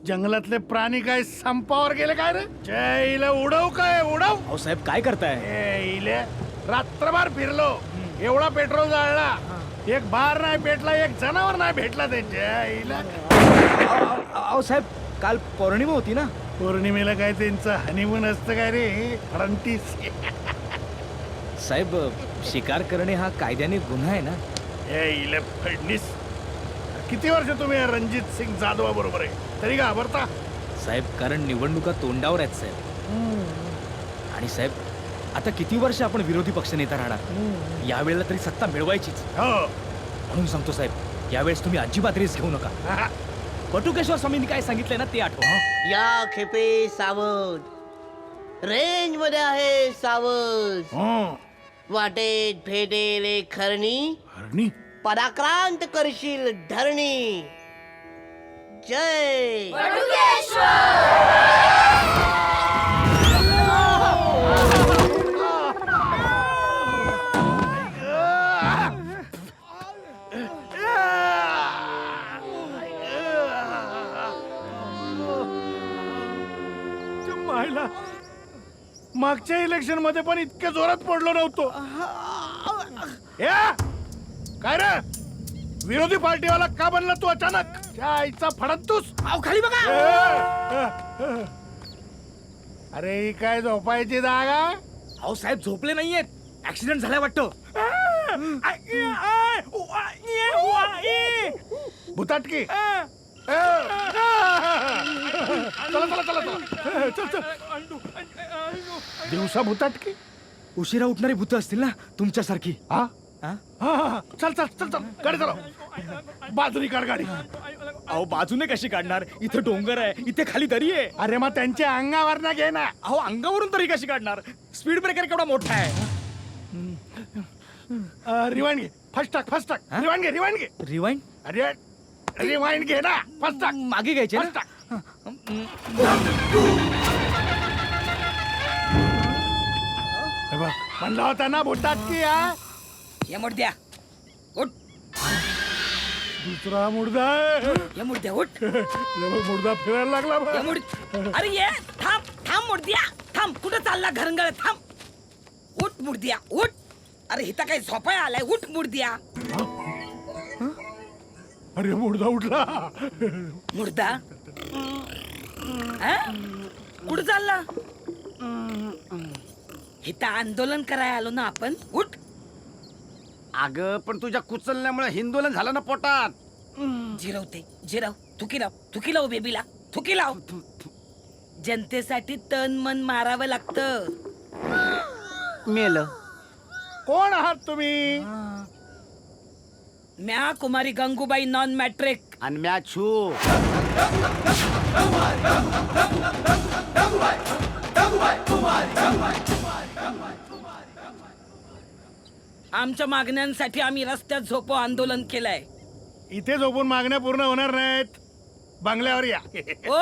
जंगलातले प्राणी काय संपावर गेले काय रे? जयला उडव काय उडव. अहो साहेब काय करताय? इले रात्रभर फिरलो, एवढा पेट्रोल जाळला, एक बार नाही भेटला, एक जनावर नाही भेटला. ते जयला अहो साहेब काल पौर्णिमा होती ना. पौर्णिमेला काय त्यांचं हनीमून असतं काय रे? फरंटीस. साहेब शिकार करणे हा कायद्याने गुन्हा आहे ना. इले फडणीस, किती वर्ष तुम्ही या रणजित सिंग जाधवा बरोबर आहे तरी घाबरता? साहेब कारण निवडणुका तोंडावर आहेत साहेब. आणि साहेब आता किती वर्ष आपण विरोधी पक्षनेता राहणार? यावेळेला तरी सत्ता मिळवायचीच. हो म्हणून सांगतो साहेब, यावेळेस तुम्ही अजिबात रिस्क घेऊ नका. बटुकेश्वर स्वामींनी काय सांगितलंय ना ते आठवा. या खेपे सावध, रेंज मध्ये आहे सावध. वाटेत भेटेल एक खरणी, हरणी पराक्रांत करशील धरणी. जय मायला, मागच्या इलेक्शन मध्ये पण इतक्या जोरात पडलो नव्हतो. काय रे, विरोधी पार्टीवाला का बनला तू अचानक? त्या आईचा फडतूस. खाली बघा. अरे ही काय झोपायची जागा? अहो साहेब झोपले नाहीयेत, ऍक्सिडेंट झालाय वाटतं. भुताटकी. चला चला चला चला, चल चल. दिवसा भुताटकी. उशिरा उठणारी भूत असतील ना तुमच्यासारखी. हा हा? हा हा, चल चल चल चल, गाडी चालव. बाजूनी काढ गाडी. अहो बाजूने कशी काढणार? इथे डोंगर आहे, इथे खाली दरी आहे. अरे मग त्यांच्या अंगावर ना घे ना. अहो अंगावरून तरी कशी काढणार? स्पीड ब्रेकर केवढा मोठा आहे. रिवाइंड घे, फर्स्ट टाक फर्स्ट टाक. हा? रिवाइंड घे रिवाइंड घे. रिवाइंड अरे रिवाइंड घे ना, फर्स्ट टाक मागे घ्यायचे फर्स्ट ना. टाक. हे बघ, म्हणला होता ना भुताटकी. हा ये मुर्द्या उठ, दुसरा मुर्दा आहे. ये मुर्द्या उठ, हे बघ, मुर्दा फिरायला लागला ये बघ. मुर्द अरे ये थांब थांब मुर्द्या थांब. कुठं चालला घरंगळ? थांब, उठ मुर्द्या उठ. अरे हिता काही झोपाय आलाय? उठ मुर्द्या. अरे मुर्दा उठला. मुर्दा हा? कुठं चालला? हिता आंदोलन करायला आलो ना आपण. उठ. अगं पण तुझ्या कुचलण्यामुळे हिंदोलन झालं ना पोटात. जिरवते जिरव. थुकी लाव, थुकी लाव बेबीला, थुकी लाव. जनतेसाठी तन मन मारावं लागतं. मेलं. कोण आहात तुम्ही? म्या कुमारी गंगूबाई नॉन मॅट्रिक. आणि मॅच छू. आमच्या मागण्यांसाठी आम्ही रस्त्यात झोपो आंदोलन केलंय. इथे झोपून मागण्या पूर्ण होणार नाहीत, बंगल्यावर या. ओ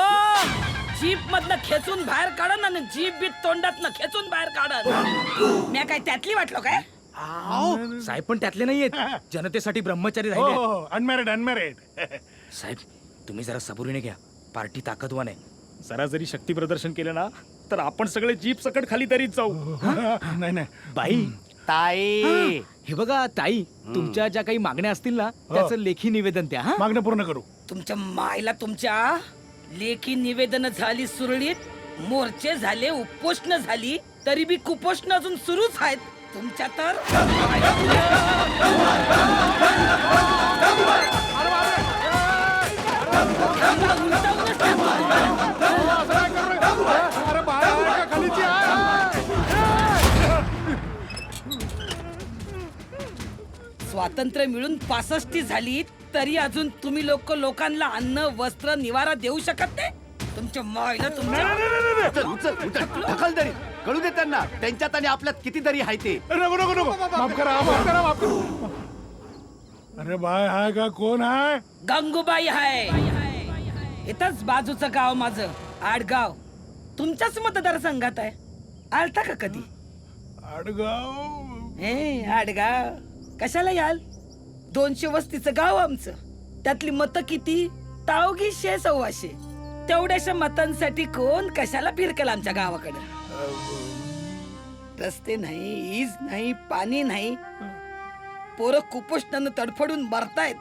जीप मधनं खेचून बाहेर काढन आणि जीप बीत तोंडात खेचून बाहेर काढन. म्या काय त्यातली वाटलो काय? साहेब पण त्यातले नाहीयेत, जनतेसाठी ब्रह्मचारी हो राहिले. हो, अनमॅरिड अनमॅरिड. साहेब तुम्ही जरा सबुरीने घ्या, पार्टी ताकदवान आहे. जरा जरी शक्ती प्रदर्शन केलं ना तर आपण सगळे जीप सकट खाली तरीच जाऊ. नाही नाही बाई ताई. हे बघा ताई, तुमच्या ज्या काही मागण्या असतील ना त्याचं लेखी निवेदन द्या. हा मागणं पूर्ण करू. तुमच्या मायला तुमच्या लेखी निवेदन झाली सुरळीत, मोर्चे झाले, उपोषण झाली, तरी बी कुपोषण अजून सुरूच आहेत तुमच्या. तर अरे बाहेर खालीची आहे. स्वातंत्र्य मिळून 65 झाली तरी अजून तुम्ही लोकांना अन्न वस्त्र निवारा देऊ शकत नाही. तुमच्या मायला तुमच्या उचल उचल उचल. ढकल दरी. कळू दे त्यांना, त्यांच्यात आणि आपल्यात किती दरी आहे ते. नको नको नको, माफ करा माफ करा माफ करा. अरे बाय हाय का? कोण आहे? गंगूबाई आहे. इथंच बाजूचं गाव माझं आडगाव, तुमच्याच मतदारसंघात आहे. आलता का कधी? आडगाव. आडगाव कशाला याल? 200 वस्तीचं गाव आमचं. त्यातली मतं किती? तावगी 100-125. तेवढ्याशा मतांसाठी कोण कशाला फिरकल आमच्या गावाकडे? रस्ते नाही, ईज नाही, पाणी नाही. पोरं कुपोषणानं तडफडून मरतायत,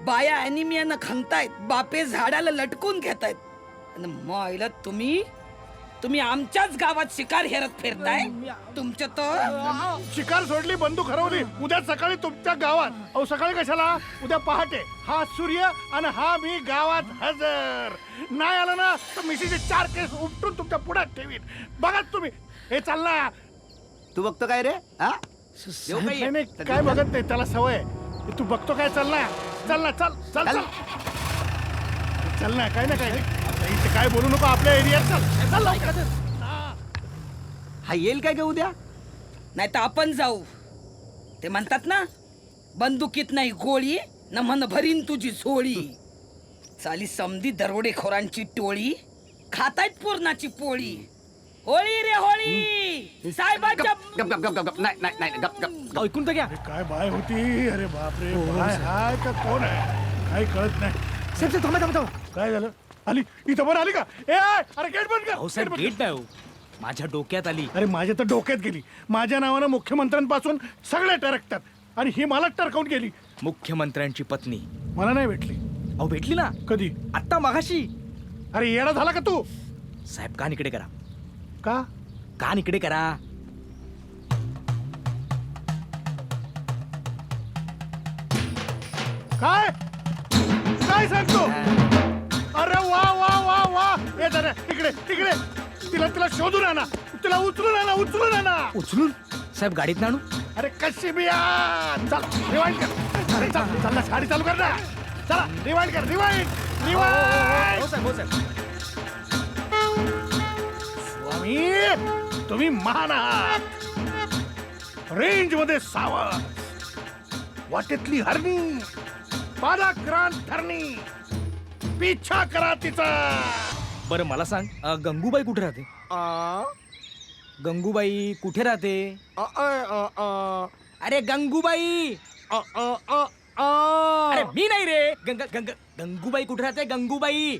बाया अॅनिमियानं खंगतायत, बापे झाडाला लटकून घेतायत. आणि मायला तुम्ही आमच्याच गावात शिकार हेरत फिरताय. तुमच्या तर शिकार सोडली, बंदूक हरवली, उद्या सकाळी तुमच्या गावात. अहो सकाळी कशाला, उद्या पहाटे. हा सूर्य आणि हा मी गावात हजर. नाही आला ना तर मिशीचे 4 केस उपटून तुमच्या पुढ्यात ठेवीन. बघा तुम्ही. हे चाल ना. तू बघतो काय रे? हा? येऊ काय? नाही, नाही, काय बघत नाही, त्याला सवय आहे. तू बघतो काय? चल ना, चल ना, चल चल चल चल ना. काय ना काय आता इथे काय बोलू नको आपल्या एरियात. चल चल लवकर. हा येईल काय ग उद्या? नाही तर आपण जाऊ. ते म्हणतात ना, बंदुकीत नाही गोळी न मन भरीन तुझी झोळी. चाली समधी दरोडेखोरांची टोळी, खातायत पूर्णाची पोळी. होळी रे होळी, साहेबांच्या गप गप गप गप. नाही नाही नाही गप गप. ऐकून तर घ्या. अरे काय बाय होती. अरे बापरे, बाय हाय का कोण आहे काही कळत नाही. साहेब साहेब थांबा थांबा. काय झालं? आली इथं पण आली का? अरे गेट बंद कर. अहो साहेब गेट बंद गेट नाही हो, माझ्या डोक्यात आली. कर. अरे माझ्या तर डोक्यात गेली. माझ्या नावानं मुख्यमंत्र्यांपासून सगळे टरकतात आणि ही मला टरकवून गेली. मुख्यमंत्र्यांची पत्नी मला नाही भेटली. अहो भेटली ना कधी? आत्ता मागाशी. अरे येडा झाला का तू? साहेब कान इकडे करा, का? कान इकडे करा. काय काय सांगतो? अरे वा वा वा वा. ये जरा इकडे तिकडे. तिला शोधून आणा. तिला उचलून आणा. उचलून साहेब गाडीत आणू. अरे कशी बी चल रिवाइंड कर. अरे चल चल ना, गाडी चालू कर ना. चला रिवाइंड कर. रिवाइंड हो साहेब हो साहेब. स्वामी तुम्ही महान आहात. रेंज मध्ये सावध, वाटेतली हरणी, पादाक्रांत धरणी, पिछा करा तिचा. बरं मला सांग, गंगूबाई कुठे राहते? गंगूबाई कुठे राहते? अरे गंगूबाई. अरे मी नाही रे. गंगूबाई कुठे राहते? गंगूबाई.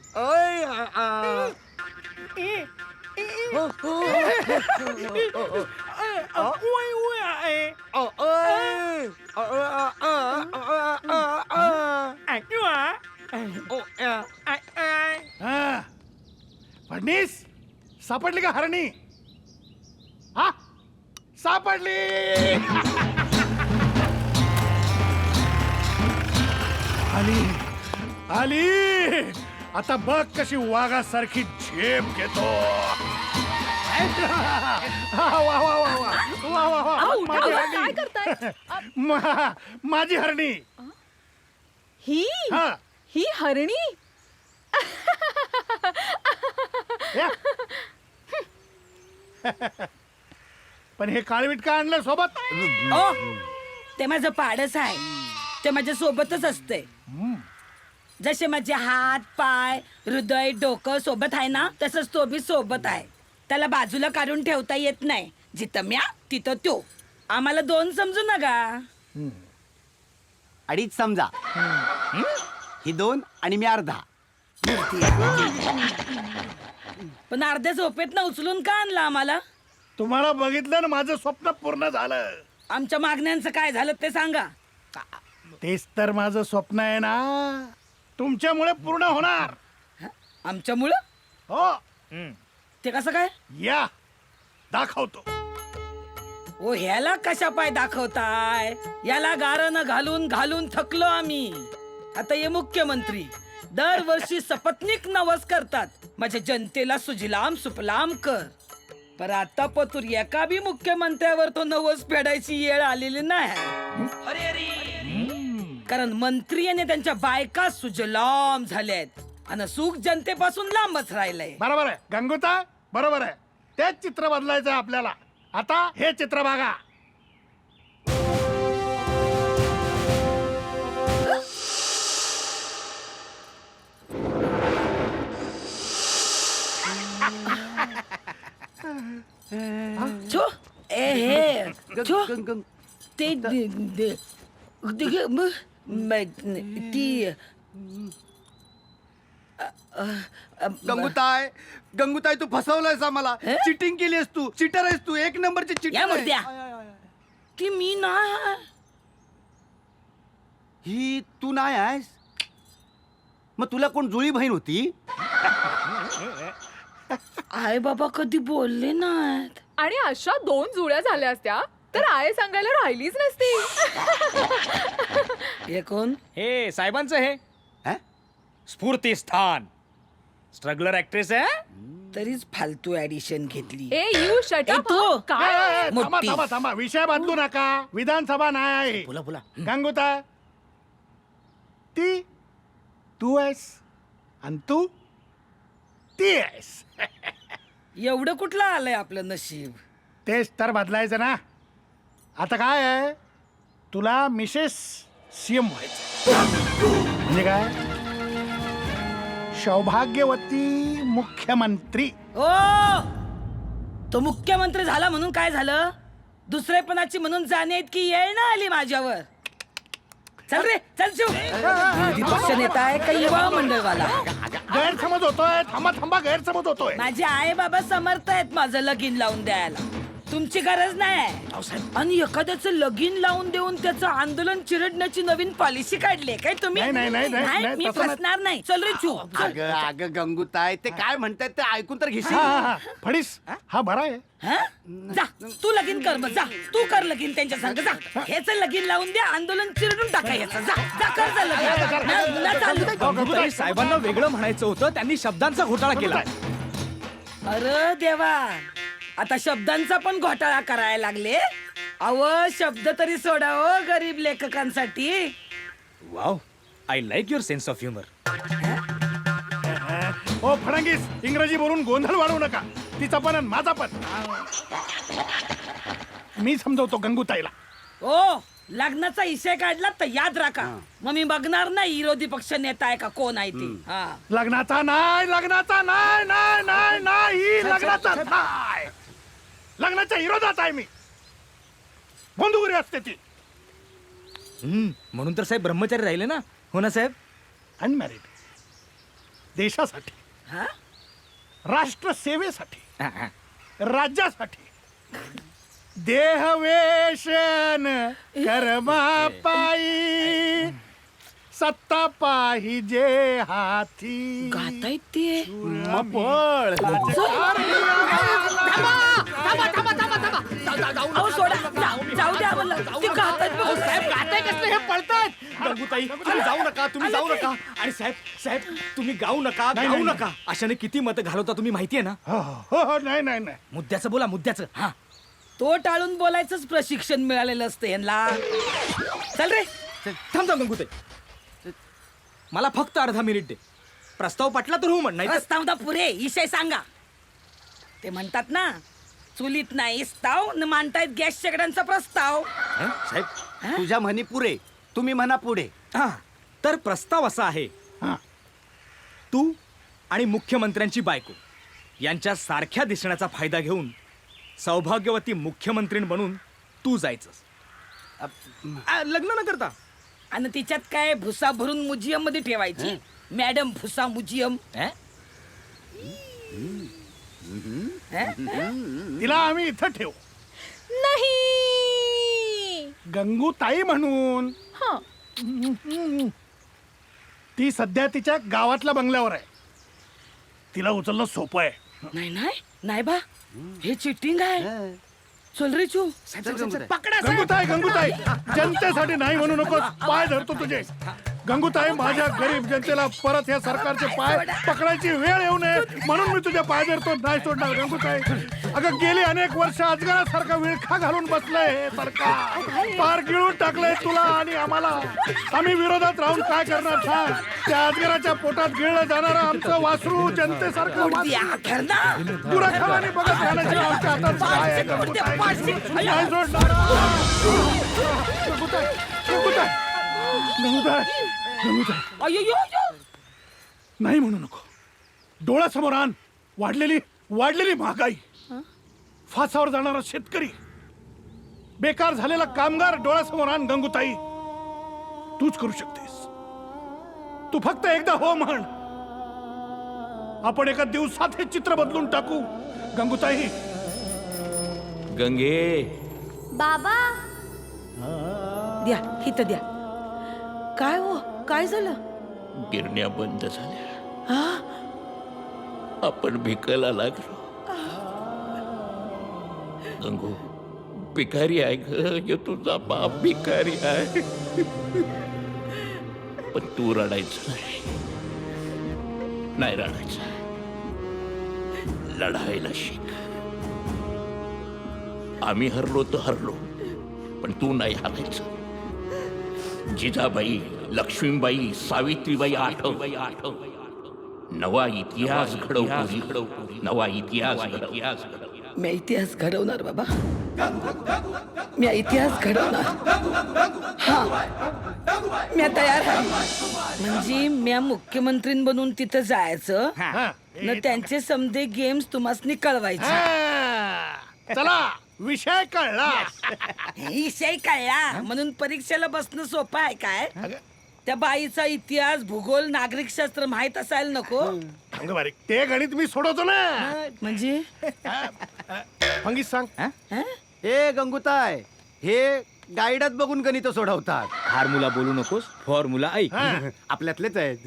हा. फडणीस सापडली का हरणी? हा सापडली. आली आली. आता बघ कशी वाघासारखी झेप घेतो. वा वा वा वा वा वा वा. माझी हरणी. माझी हरणी. ही हा ही हरणी. या. पण हे काळवीट का आणलं सोबत? ओ, ते माझं पाडच आहे. ते माझ्या सोबतच असते. जसे माझे हात पाय हृदय डोकं सोबत आहे ना, तसंच तो बी सोबत आहे. त्याला बाजूला काढून ठेवता येत नाही. जिथं म्या तिथं तो. आम्हाला 2 समजू नका. अडीच समजा. ही 2 आणि मी अर्धा. पण अर्ध्या झोपेत उचलून का आणला आम्हाला? तुम्हाला बघितलं ना, माझं स्वप्न पूर्ण झालं. आमच्या मागण्यांचं काय झालं ते सांगा. तेच तर माझं स्वप्न आहे ना, तुमच्यामुळे पूर्ण होणार. आमच्यामुळं? हो. ते कसं काय? या दाखवतो. ओ ह्याला कशा पाय दाखवताय? याला गारण घालून घालून थकलो आम्ही. आता हे मुख्यमंत्री दरवर्षी सपत्नीक नवस करतात, माझ्या जनतेला सुजलाम सुफलाम कर. पर आता पतूर एका बी मुख्यमंत्र्यावर तो नवस फेडायची वेळ आलेली नाही. कारण मंत्री आणि त्यांच्या बायका सुजलाम झाल्यात आणि सुख जनतेपासून लांबच राहिलंय. बरोबर आहे गंगोता, बरोबर आहे. तेच चित्र बदलायचं आहे आपल्याला. आता हे चित्र बघा. छो ए हे छो ते ती गंगूताई गंगूताई तू फसवलंयस आम्हाला चिटिंग केलीस तू चिटर आहेस तू एक नंबरची या चिटर मुर्द्या. की मी ना ही तू नाही आहेस मग तुला कोण जुळी बहीण होती आई बाबा कधी बोलले नाहीत. आणि अशा 2 जुळ्या झाल्या असत्या तर आय सांगायला राहिलीच नसती. हे कोण? हे साहेबांचं हे हा? स्फूर्तिस्थान स्ट्रगलर ऍक्ट्रेस आहे. तरीच फालतू ऍडिशन घेतली. ए यू शट ए, अप. तू. काय थांबा मोठी. थांबा थांबा विषय बदलू नका. विधानसभा नाही आहे. बोला बोला. गंगूता ती तू आहेस आणि तू ती आहेस. एवढं कुठलं आलंय आपलं नशीब? तेच तर बदलायचं ना. आता काय आहे तुला मिसेस सीएम व्हायचं म्हणजे काय सौभाग्यवती मुख्यमंत्री. ओ तो मुख्यमंत्री झाला म्हणून काय झालं? दुसरेपणाची म्हणून जाणे इतकी येळ ना आली माझ्यावर. चल रे चल शिव. विरोधी पक्ष नेता आहे का युवा मंडळवाला? गैरसमज होतोय. थांबा थांबा गैरसमज होतोय. माझे आई बाबा समर्थ आहेत माझं लगीन लावून द्यायला. तुमची गरज नाही. आणि एखाद्याचं लगीन लावून देऊन त्याचं आंदोलन चिरडण्याची नवीन पॉलिसी काढली काय तुम्ही? नाही, नाही, नाही, नाही, मी तसं नाही. फसणार नाही. चल रे चू. अगं अगं गंगूताई ते काय म्हणतात ते ऐकून तर हा घेशील हा हा फडीस हा बरा आहे. हा? जा तू लगीन कर मग. जा तू कर लगीन त्यांच्या संग. जा ह्याच लगीन लावून द्या आंदोलन चिरडून टाका ह्याचं. जा जा कर जा लगीन. ना चालू. गंगूताई साहेबांना वेगळं म्हणायचं होतं त्यांनी शब्दांचा घोटाळा केला. अरे देवा आता शब्दांचा पण घोटाळा करायला लागले. अव शब्द तरी सोडा हो गरीब लेखकांसाठी. Wow I like your sense of humour. ओ फडणवीस इंग्रजी बोलून गोंधळ वाढवू नका. तिचा पण आणि माझा पण. मी समजवतो गंगूताईला. ओ लग्नाचा इशय काढला तर याद राखा. मग मी बघणार नाही विरोधी पक्ष नेता आहे का कोण आहे ती. हा लग्नाचा नाही लग्नाचा नाही नाही नाही नाही लग्नाचा नाही. लग्नाच्या विरोधात आहे मी. बंधुगिरी असते ती. म्हणून तर साहेब ब्रह्मचारी राहिले ना. हो ना साहेब. अनमॅरिड देशासाठी हा राष्ट्रसेवेसाठी हा, हा. राज्यासाठी देहवेशन कर्मा पायी सत्ता पाहिजे हाती. गातायत ते. अहो सोडा जाऊ द्या मला. ते गातायत बघ. गंगूताई तुम्ही जाऊ नका. तुम्ही जाऊ नका. आणि साहेब साहेब तुम्ही गाऊ नका. नाही, गाऊ नाही, नका. अशाने किती मतं घालवता तुम्ही माहितीये ना. हो हो हो नाही नाही नाही मुद्द्याचं बोला मुद्द्याचं. हा तो टाळून बोलायचंच प्रशिक्षण मिळालेलं असतं यांना. चल रे. थांब थांब गंगूताई मला फक्त अर्धा मिनिट दे. प्रस्ताव पटला तर हो म्हण. नाही तर- प्रस्ताव दा पुरे विषय सांगा. ते म्हणतात ना चुलीत नाही स्ताव न मांडतायत गॅस शेगड्यांचा प्रस्ताव. हं, साहेब तुझ्या म्हणी पुरे तुम्ही म्हणा पुढे. हा तर प्रस्ताव असा आहे. हा तू आणि मुख्यमंत्र्यांची बायको यांच्या सारख्या दिसण्याचा फायदा घेऊन सौभाग्यवती मुख्यमंत्री बनून तू जायचंस. लग्न न करता. आणि तिच्यात काय भुसा भरून म्युझियम मध्ये ठेवायची. मॅडम भुसा म्युझियम. हं? तिला आम्ही इथं ठेवू नाही. गंगूताई म्हणून. हं. ती सध्या तिच्या गावातल्या बंगल्यावर आहे. तिला उचलणं सोपं आहे. नाही नाही नाही बा हे चिटिंग आहे. चल रे चू. पकडा साहेब. गंगूताई गंगूताई जनतेसाठी नाही म्हणू नकोस. पाय धरतो तुझे. गंगूताई माझ्या गरीब जनतेला परत या सरकारचे पाय पकडायची वेळ येऊ नये म्हणून मी तुझ्या पाय धरतो. नाही सोडणार गंगूताई. अगं गेली अनेक वर्ष अजगरासारखा विळखा घालून बसलंय हे सरकार. पार गिळून टाकलंय तुला आणि आम्हाला. आम्ही विरोधात राहून काय करणार सांग. त्या अजगराच्या पोटात गिळलं जाणारं आमचं वासरू जनतेसारखं वासरू दुराखावाने बघत राहण्याची आमच्या हातात काय आहे गंगूताई. नाही सोडणार. गंगूताई गंगूताई गंगूताई गंगूताई अय्यो. नाही म्हणू नको. डोळ्यासमोर आण. वाढलेली महागाई. फासावर जाणारा शेतकरी. बेकार झालेला कामगार डोळ्यासमोर आण तूच करू शकतेस. तू फक्त एकदा हो म्हण. आपण एका दिवसात हे चित्र बदलून टाकू. गंगूताई, गंगे, बाबा द्या इथं द्या. काय हो, काय झालं? गिरण्या बंद झाल्या. हा? आपण भिकायला लागलो. गंगू भिकारी आहे ग, तुझा बाप भिकारी आहे. पण तू रडायचं नाही रडायचं. लढायला शिक. आम्ही हरलो तर हरलो, पण तू नाही हरायचं. जिजाबाई, लक्ष्मीबाई, सावित्रीबाई आठव. नवा इतिहास घडव. नवा इतिहास घडव. मी इतिहास घडवणार बाबा. मी इतिहास घडवणार. हा, मी तयार आहे. म्हणजे मी मुख्यमंत्री बनून तिथं जायचं हा. न त्यांचे समजे गेम्स तुम्हाला कळवायचे. हा. चला, विषय कळला. विषय कळला म्हणून परीक्षेला बसणं सोपं आहे काय? त्या बाईचा इतिहास, भूगोल, नागरिकशास्त्र माहित असायला नको. अगं बारीक, ते गणित मी सोडवतो ना. म्हणजे फंगीत सांग. हे गंगूताय, हे गाईडात बघून गणित सोडवतात. फॉर्म्युला बोलू नकोस, फॉर्म्युला ऐक. हा. आपल्यातलेच आहेत.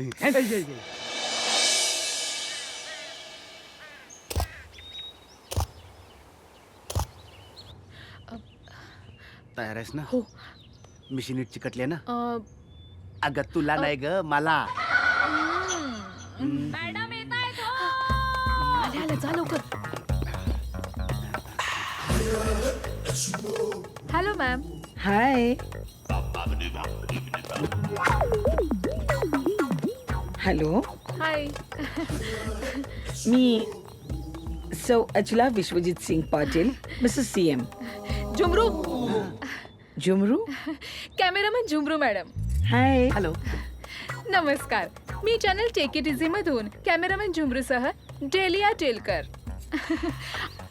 तयार आहेस ना? हो. मिशी नीट चिकटली ना? अ, अगं तुला नाही ग, मला. आले आले, जा लवकर. Hello ma'am. Hi. Hello, hi. मी सौ Achala Vishwajit Singh Patil, Mrs CM. Jhumru. Jumru. Cameraman Jhumru madam. Hi. Hello. नमस्कार. मी चॅनल टेक इट इझी मधून कॅमेरामॅन झुमरूसह डेलिया टेलकर.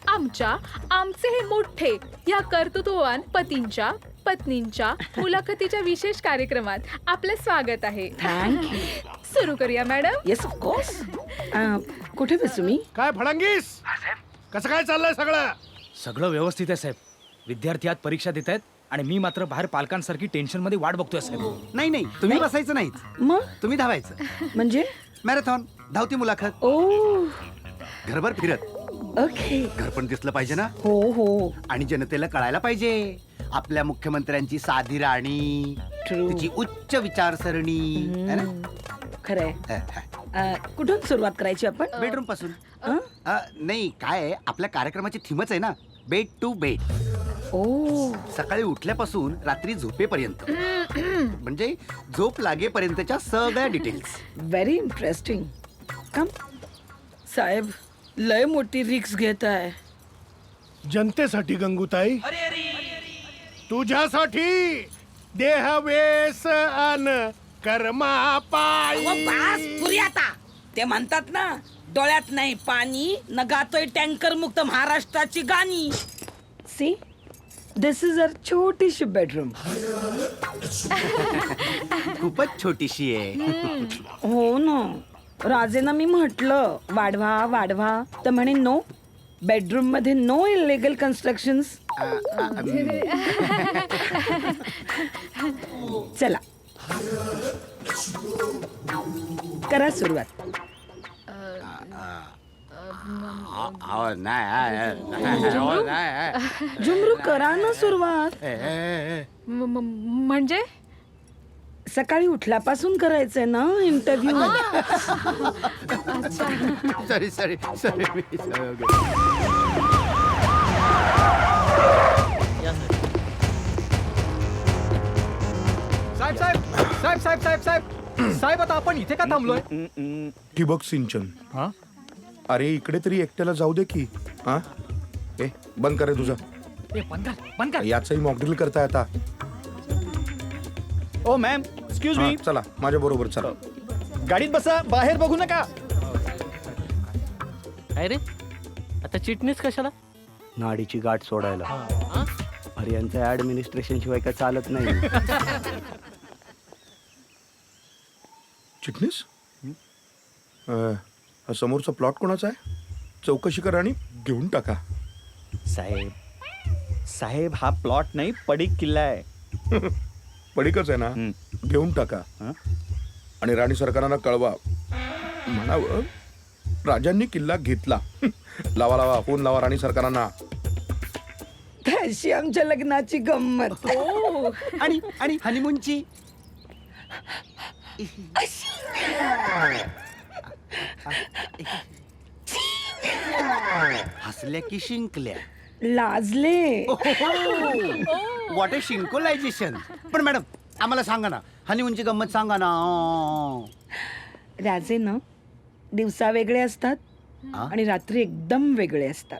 आमचे हे मोठे या कर्तृत्ववान पतींच्या पत्नींच्या मुलाखतीच्या विशेष कार्यक्रमात आपले स्वागत आहे. थँक्यू. सुरू करूया मॅडम. Yes of course. कुठे बसू मी? काय फडंगीस, कसं काय चाललंय सगळं? सगळं व्यवस्थित आहे साहेब. विद्यार्थी आज परीक्षा देत आहेत आणि मी मात्र बाहेर पालकांसारखी टेन्शन मध्ये वाट बघतोय साहेब. नाही, तुम्ही बसायचं नाहीच, मग तुम्ही धावायचं. म्हणजे? मॅरेथॉन, धावती मुलाखत, ओ, घरभर फिरत. ओके. घर पण दिसलं पाहिजे ना, हो हो. आणि जनतेला कळायला पाहिजे आपल्या मुख्यमंत्र्यांची साधी राणी, True. तिची उच्च विचारसरणी है ना? खरंय. कुठून सुरुवात करायची आपण? बेडरूम पासून. अं? नाही, काय आहे, आपल्या कार्यक्रमाची थीमच आहे ना, बेड टू बेड. ओ, सकाळी उठल्यापासून रात्री झोपेपर्यंत, म्हणजे झोप लागेपर्यंतच्या सगळ्या डिटेल्स. Very interesting. कम साहेब, लय मोठी रिक्स घेत आहे. जनतेसाठी गंगूताई, तुझ्यासाठी देह वेस अन कर्मा पायी. बास पुरी आता. ते म्हणतात ना, डोळ्यात नाही पाणी न गातोय टँकर मुक्त महाराष्ट्राची गाणी. सी, दिस इज अर छोटीशी बेडरूम. खूपच छोटीशी आहे. हो ना. राजेंना मी म्हटलं वाढवा वाढवा, तर म्हणे नो, बेडरूम मध्ये नो इलिगल कन्स्ट्रक्शन्स. चला करा सुरुवात. झुमरू करा ना सुरुवात. म्हणजे सकाळी उठल्यापासून करायचंय ना इंटरव्ह्यू. Sorry sorry sorry. साहेब साहेब साहेब साहेब साहेब साहेब साहेब, आता आपण इथे का थांबलोय? ठिबक सिंचन. हा, अरे इकडे तरी एकट्याला जाऊ दे की. हा, ए बंद करे तुझं. बंद कर. याचंही मॉकड्रिल करताय आता. ओ मॅम, एक्सक्यूज हा, मी. चला माझ्या बरोबर चला. गाडीत बसा, बाहेर बघू नका. अरे आता चिटणीस कशाला? नाडीची गाठ सोडायला. अरे यांचं ऍडमिनिस्ट्रेशन शिवाय काय चालत नाही. चिटणीस? हा समोरचा प्लॉट कोणाचा आहे? चौकशी करा आणि घेऊन टाका. साहेब साहेब हा प्लॉट नाही पडीक किल्ला आहे. पडीकच आहे ना, घेऊन टाका. हं? आणि राणी सरकारांना कळवा, म्हणावं राजांनी किल्ला घेतला. लावा लावा, फोन लावा राणी सरकारांना. अशी आमच्या लग्नाची गंमत. आणि आणि हनीमूनची हसल्या की शिंकल्या. लाजले. वॉट ए शिंकोलायझेशन. पण मॅडम आम्हाला सांगा ना, हनीमूनची गंमत सांगा ना. राजे ना दिवसा वेगळे असतात आणि रात्री एकदम वेगळे असतात.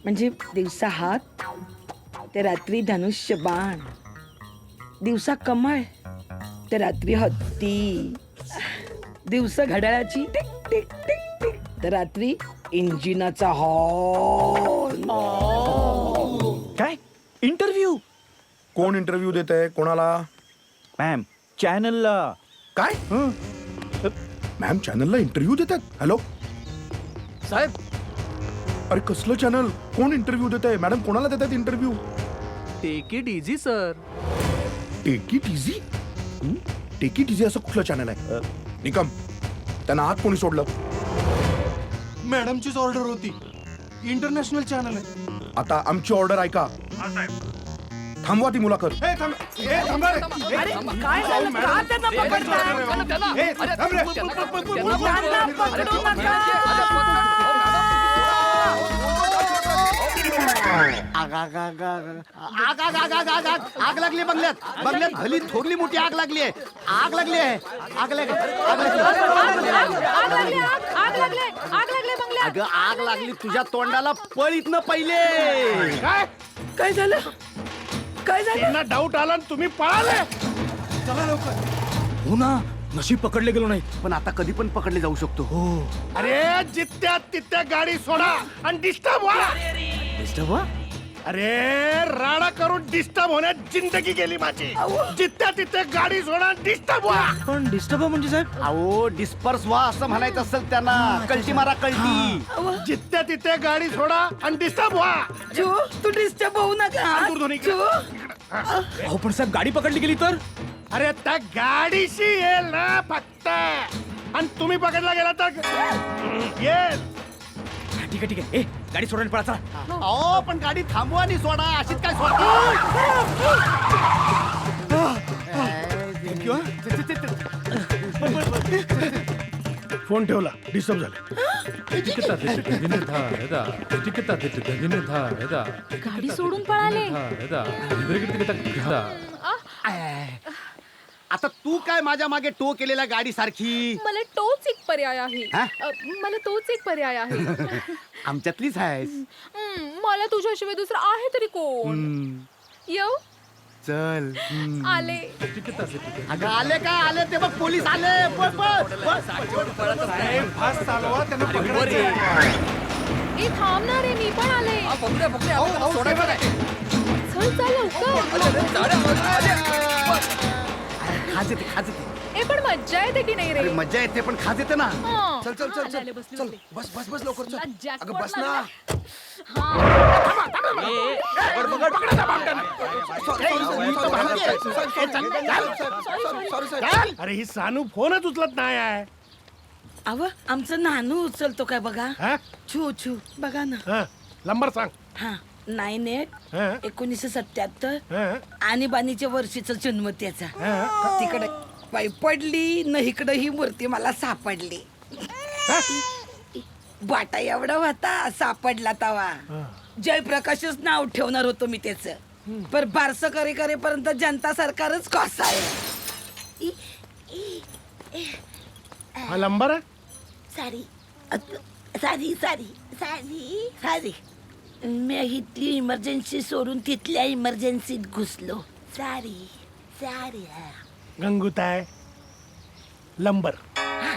म्हणजे दिवसा हात, ते रात्री धनुष्य बाण. दिवसा कमळ, ते रात्री हत्ती. दिवसा घड्याळाची टिक टिक टिक टिक, तर रात्री इंजिनाचा हॉर्न. काय इंटरव्ह्यू? कोण इंटरव्ह्यू देत आहे कोणाला? मॅम चॅनलला. काय मॅम चॅनलला इंटरव्ह्यू देतात? हॅलो साहेब अरे कसलं चॅनल? कोण इंटरव्ह्यू देत आहे? मॅडम कोणाला देतात interview? Take it easy sir. Take it easy? Take it easy असं कुठलं चॅनल आहे? निकम, त्यांना आत कोणी सोडलं? मॅडमचीच ऑर्डर होती. इंटरनॅशनल चॅनल आहे. आता आमची ऑर्डर ऐका. थांबवा ती मुलाखत. काय झालं? का त्यांना पकडताय? त्यांना पकडू आग लागली बंगल्यात. बंगल्यात भली थोरली मोठी आग लागली आहे. आग लागली आहे. आग लागली. अगं आग लागली तुझ्या तोंडाला. पळ इथनं पहिले. काय काय झालं? काय झालं? त्यांना डाऊट आला आणि तुम्ही पळाले. चला लवकर. हो ना, नशीब पकडले गेलो नाही. पण आता कधी पण पकडले जाऊ शकतो. अरे जित्या तित्या गाडी सोडा आणि डिस्टर्ब व्हा. डिस्टर्ब व्हा? अरे राडा करून डिस्टर्ब होण्यात जिंदगी गेली माझी. जित्या तिथे गाडी सोडा, डिस्टर्ब व्हा. पण डिस्टर्ब म्हणजे साहेब? अहो डिस्पर्स व्हा असं म्हणायचं असेल त्यांना. कल्टी मारा कल्टी. जित्या तिथे गाडी सोडा आणि डिस्टर्ब व्हा. जो तू डिस्टर्ब होऊ नका. दूरध्वनी जो अहो पण साहेब गाडी पकडली गेली तर? अरे त्या गाडीशी येईल ना फक्त. आणि तुम्ही पकडला गेला तर येईल. ठीक आहे ठीक आहे. ए गाडी सोडायला पळा चला. अहो पण गाडी थांबवा आणि सोडा. अशीच काय सोडा. फोन ठेवला. डिस्टर्ब झालं. गाडी सोडून पळाले. आता तू काय माझ्या मागे टो केलेल्या गाडी सारखी. मला तोच एक पर्याय आहे. हा? मला तोच एक पर्याय आहे. आमच्यातलीच आहेस. मला तुझ्याशिवाय दुसरं आहे तरी कोण? येऊ? चल. आले. अगं आले काय? आले ते बघ पोलीस आले. पळ पळ पळ. फास्ट चालवा, त्यांना पकडायचं. ए थांबणार आहे, मी पण आले. चल चल लवकर. खाज येते खाज येते. ए पण मज्जा येते की नाही रे? अरे मज्जा येते पण खाज येते ना. हं. चल चल चल आले, आले, बसले, बसले. बस लवकर चल. तुला jackpot अगं बस ना. लागलाय. हा. अरे ही सानू फोनच उचलत नाही आहे. अव आमचं नानू उचलतो काय बघा. हा? छू छू बघा ना. हा, नंबर सांग. हा 98 हा? 1977 हा? आणीबाणीच्या वर्षीचा जन्म त्याचा. हा? तिकडे पाय पडली न इकडे ही मूर्ती मला सापडली. बाटा एवढा होता सापडला तवा. जयप्रकाशच नाव ठेवणार होतो मी त्याचं. पर बारसं करेपर्यंत जनता सरकारच कसा आहे. हा नंबर आहे. सारी सारी सारी सारी सारी मी इथली इमर्जन्सी सोडून तिथल्या इमर्जन्सीत घुसलो. सारी सारी. गंगूताय नंबर. हा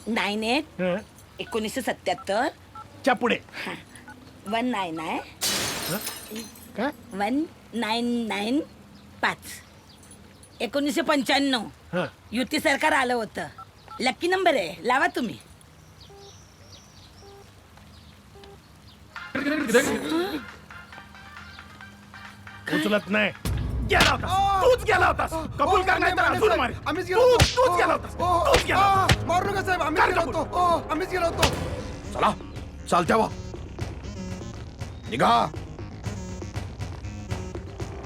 98 हा? 1977 च्या पुढे 199 काय? 1995 1995 हा. युती सरकार आलं होतं. लकी नंबर आहे, लावा तुम्ही. उचलत नाही. गेला होतास, तूच गेला होतास. कबूल कर, नाही तर अजून मारेन. तूच गेला होतास, तूच गेला होतास. मारू नका साहेब, आम्हीच गेलो होतो. आम्हीच गेलो होतो. चला चालत्या वा निघा.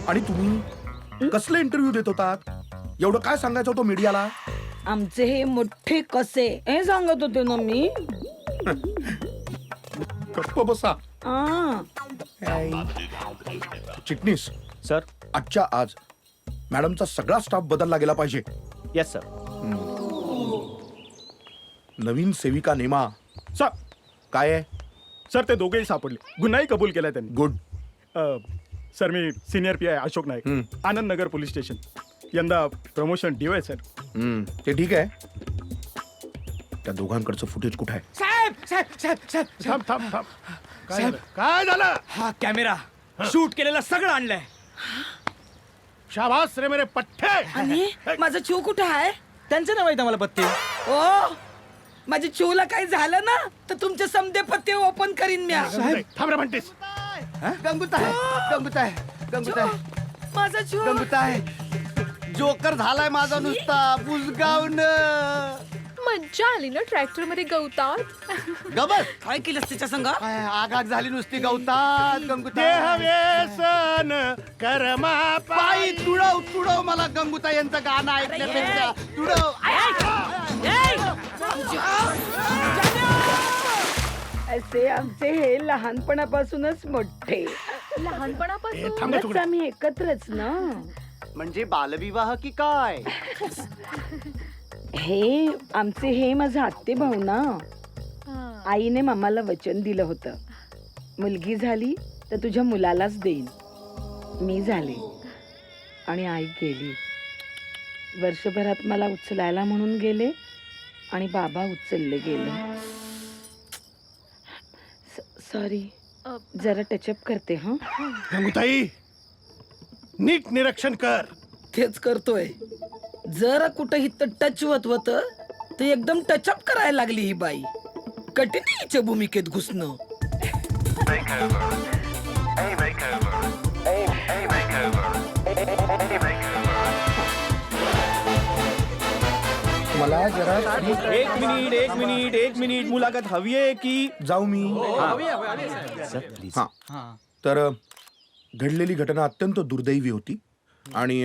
आणि तुम्ही कसले इंटरव्ह्यू देत होतात? एवढं काय सांगायचं होतं मीडियाला? आमचे हे मोठे कसे हे सांगत होते ना मी. गप्प बसा. आ, चिटणीस, सर. आजच्या आज मॅडमचा सगळा स्टाफ बदलला गेला पाहिजे. Yes sir. नवीन सेविका नेमा. सर काय आहे? सर ते दोघेही सापडले. गुन्हाही कबूल केलाय त्यांनी. Good. Sir me senior P I Ashok Naik, Anand Nagar police station. यंदा प्रमोशन DOI सर. ते ठीक आहे. त्या दोघांकडचं फुटेज कुठं आहे? साहेब साहेब साहेब साहेब थांब थांब थांब. काय झालं? काय झालं? हा कॅमेरा शूट केलेला सगळं आणलंय. शाबास रे मेरे पठ्ठे. आणि माझं चिव कुठं आहे? त्यांचं नाव आहे मला पत्ते. ओ, माझ्या चिवला काही झालं ना तर तुमचे समदे पत्ते ओपन करीन मी. थांब रे म्हणतेस. गंगूताई, गंगूताई, गंगूताई, माझा चिव. गंगूताई, जोकर झालाय माझा नुसता बुजगावनं. मज्जा आली ना ट्रॅक्टर मध्ये गवतात. गबस काय केलंस तिच्या संग? आगाग झाली नुसती गवतात. देह गंगूताई व्यसन कर्मा पायी तुडव तुडव मला गंगूताई यांचं गाणं ऐकण्यापेक्षा तुडव. असे आमचे हे लहानपणापासूनच मोठे. लहानपणापासून थांब रे तुकडे. आम्ही एकत्रच ना. म्हणजे बालविवाह की काय? हे आमचे हे माझे आत्ते भाऊ ना. हा. आईने मामाला वचन दिलं होतं, मुलगी झाली तर तुझ्या मुलालाच देईन. मी झाले आणि आई गेली. वर्षभरात मला उचलायला म्हणून गेले आणि बाबा उचलले गेले. सॉरी, जरा टचअप करते. हा गंगूताई नीट निरीक्षण कर. तेच करतोय. जरा कुठं हिथं टच होत तर एकदम टचअप करायला लागली ही बाई. कठीण आहे हिच्या भूमिकेत घुसणं. मला जरा एक मिनिट मुलाखत हवी आहे की जाऊ मी? हा. तर घडलेली घटना अत्यंत दुर्दैवी होती आणि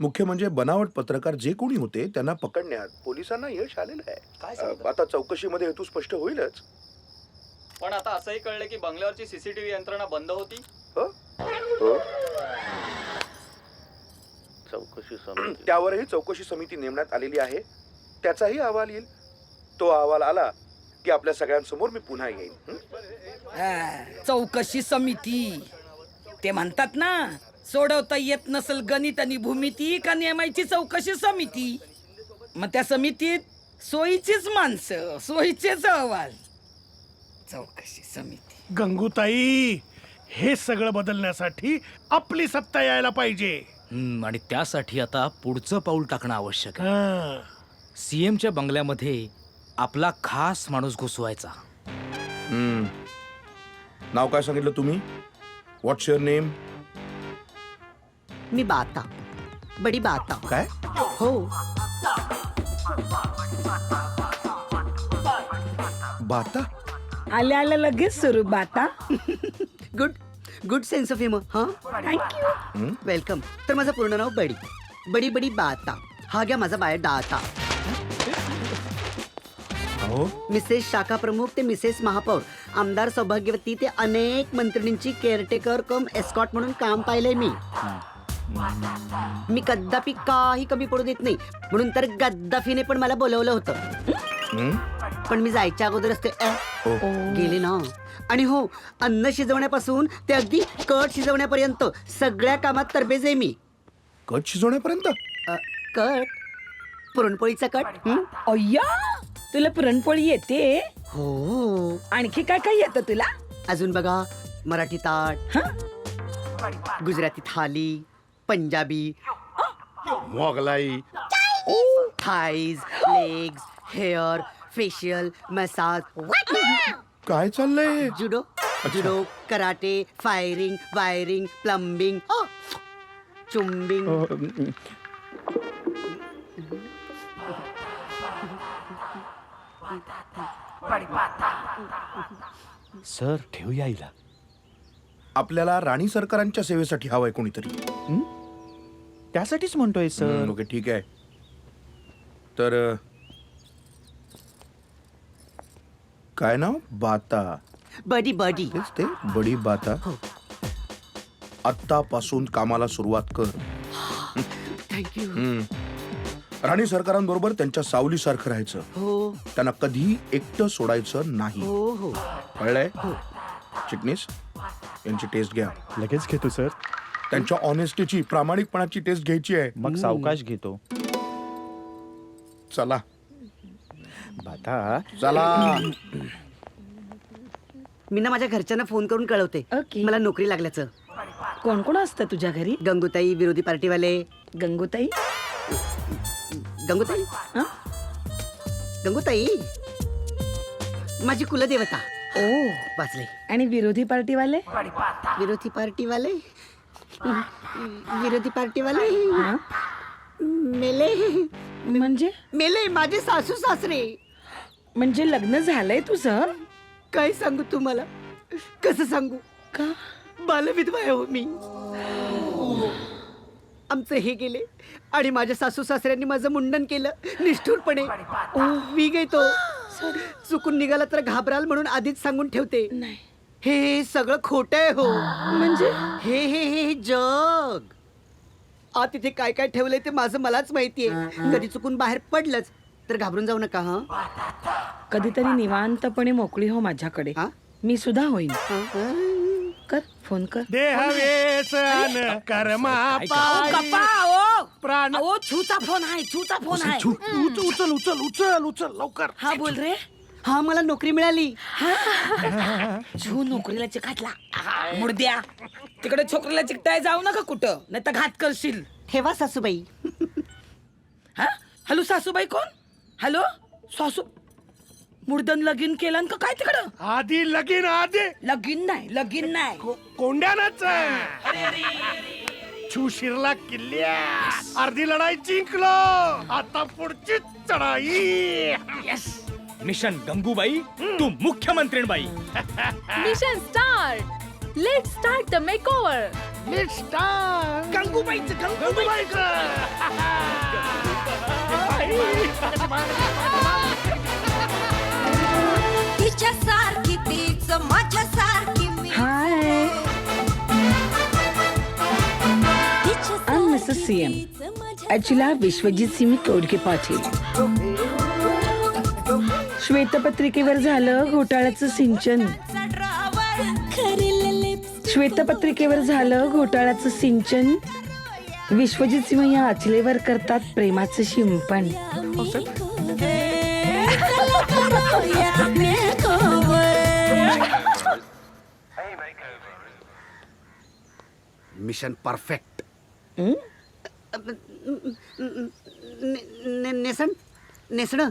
मुख्य म्हणजे बनावट पत्रकार जे कोणी होते त्यांना पकडण्यात पोलिसांना यश आलेलं आहे. आता चौकशीमध्ये हेतू स्पष्ट होईलच. पण आता असंही कळलं की बंगल्यावरची सीसीटीव्ही यंत्रणा बंद होती. त्यावरही चौकशी समिती नेमण्यात आलेली आहे. त्याचाही अहवाल येईल. तो अहवाल आला की आपल्या सगळ्यांसमोर मी पुन्हा येईन. चौकशी समिती ते म्हणतात ना, सोडवता येत नसल गणित आणि भूमिती का नेमायची चौकशी समिती. मग त्या समितीत सोयीचीच माणसं, सोयीचेच अहवाल. चौकशी समिती. गंगूताई हे सगळं बदलण्यासाठी आपली सत्ता यायला पाहिजे. आणि त्यासाठी आता पुढचं पाऊल टाकणं आवश्यक आहे. हा. सीएमच्या बंगल्यामध्ये आपला खास माणूस घुसवायचा. नाव काय सांगितलं तुम्ही? व्हॉट्स युअर नेम? मी बाता, बडी बाता. काय? हो. बाता? आल्या आल्या लगेच सुरू बाता. Good good sense of humour. हा, थँक्यू. वेलकम. तर माझं पूर्ण नाव बडी बडी बडी बाता. हा घ्या माझा बायोडाटा. हो. मिसेस शाखा प्रमुख ते मिसेस महापौर, आमदार सौभाग्यवती ते अनेक मंत्रिणींची केअरटेकर कम एस्कॉट म्हणून काम पाहिलंय मी. मी कदापि काही कमी पडू देत नाही, म्हणून तर गद्दाफीने पण मला बोलवलं होतं. पण मी जायच्या अगोदरच ते गेले ना. आणि हो, अन्न शिजवण्यापासून ते अगदी कट शिजवण्यापर्यंत सगळ्या कामात तरबेज आहे मी. कट शिजवण्यापर्यंत? कट? पुरणपोळीचा कट? अय्या, तुला पुरणपोळी येते? हो. आणखी काय काय येतं तुला? अजून बघा, मराठी ताट, Gujarati thali, Punjabi, Mughlai, thighs, legs, hair, facial, massage, काय चाललंय? Judo. Judo karate firing wiring plumbing चुंबिंग. सर ठेवूया हिला. आपल्याला राणी सरकारांच्या सेवेसाठी हवाय कोणीतरी. त्यासाठीच म्हणतोय सर. ओके ठीक आहे. तर काय नाव? बाता. बडी बडी. तेच ते बडी बाता. आत्तापासून कामाला सुरुवात कर. थँक्यू. राणी सरकारांबरोबर त्यांच्या सावलीसारखं राहायचं. हो त्यांना कधी एकटं सोडायचं नाही. हो हो. कळलंय? चिटणीस यांची टेस्ट घ्या. लगेच घेतो सर. त्यांच्या ऑनेस्टीची प्रामाणिकपणाची टेस्ट घ्यायची आहे. मग सावकाश घेतो. चला बाता. चला. मी ना माझ्या घरच्यांना फोन करून कळवते ओके. मला नोकरी लागल्याचं. कोण कोण असतं तुझ्या घरी? गंगूताई विरोधी पार्टीवाले. गंगूताई. गंगूताई हं? गंगूताई माझी कुलदेवता. ओ. वाचले. आणि विरोधी पार्टीवाले? विरोधी पार्टीवाले विरोधी पार्टीवाले हं? मेले म्हणजे मेले माझे सासू सासरे. म्हणजे लग्न झालंय तुझं? काय सांगू तुम्हाला? कसं सांगू? का? बालविधवा आहे हो मी. आमचे हे गेले आणि माझ्या सासू सासऱ्यांनी माझं मुंडन केलं निष्ठुरपणे. मी गेतो चुकून निघाला तर घाबराल म्हणून आधीच सांगून ठेवते. नाही. हे सगळं खोट आहे हो. म्हणजे हे हे हे जग आत तिथे काय काय ठेवलंय ते माझं मलाच माहितीये. कधी चुकून बाहेर पडलंच तर घाबरून जाऊ नका. हा कधीतरी निवांतपणे मोकळी हो माझ्याकडे. हा? मी सुद्धा होईन. कर फोन कर. देह व्यसन कर्मा प्राण. छूचा फोन आहे. छूचा फोन आहे. उचल उचल उचल उचल लवकर. हा बोल रे. हा मला नोकरी मिळाली. छू नोकरीला चिकाटला. मुर्द्या तिकडे छोकरीला चिकटाय जाऊ नका कुठं, नाही तर घात करशील. ठेवा सासूबाई. हा हॅलो सासूबाई कोण? हॅलो सासू. मुर्दन लगीन केलं का काय तिकडं? आधी लगीन आधी लगीन नाही. लगीन नाही. कोंड्यानच छू शिरला किल्ल्या. अर्धी लढाई जिंकलो. आता पुढची चढाई. मिशन गंगूबाई तू मुख्यमंत्रीबाई. Mission start. Let's start the makeover. Let's start. गंगूबाईचं. तिच्यासारखी तीच माझ्यासारखी मी. हाय. I'm Mrs. CM. Actually, Vishwajit सिंह तोडके पाटील. श्वेतपत्रिकेवर झालं घोटाळ्याचं सिंचन. श्वेतपत्रिकेवर झालं घोटाळ्याचं सिंचन. विश्वजित सिंह या अचलेवर करतात प्रेमाचं शिंपण. Mission perfect. नेसण नेसणं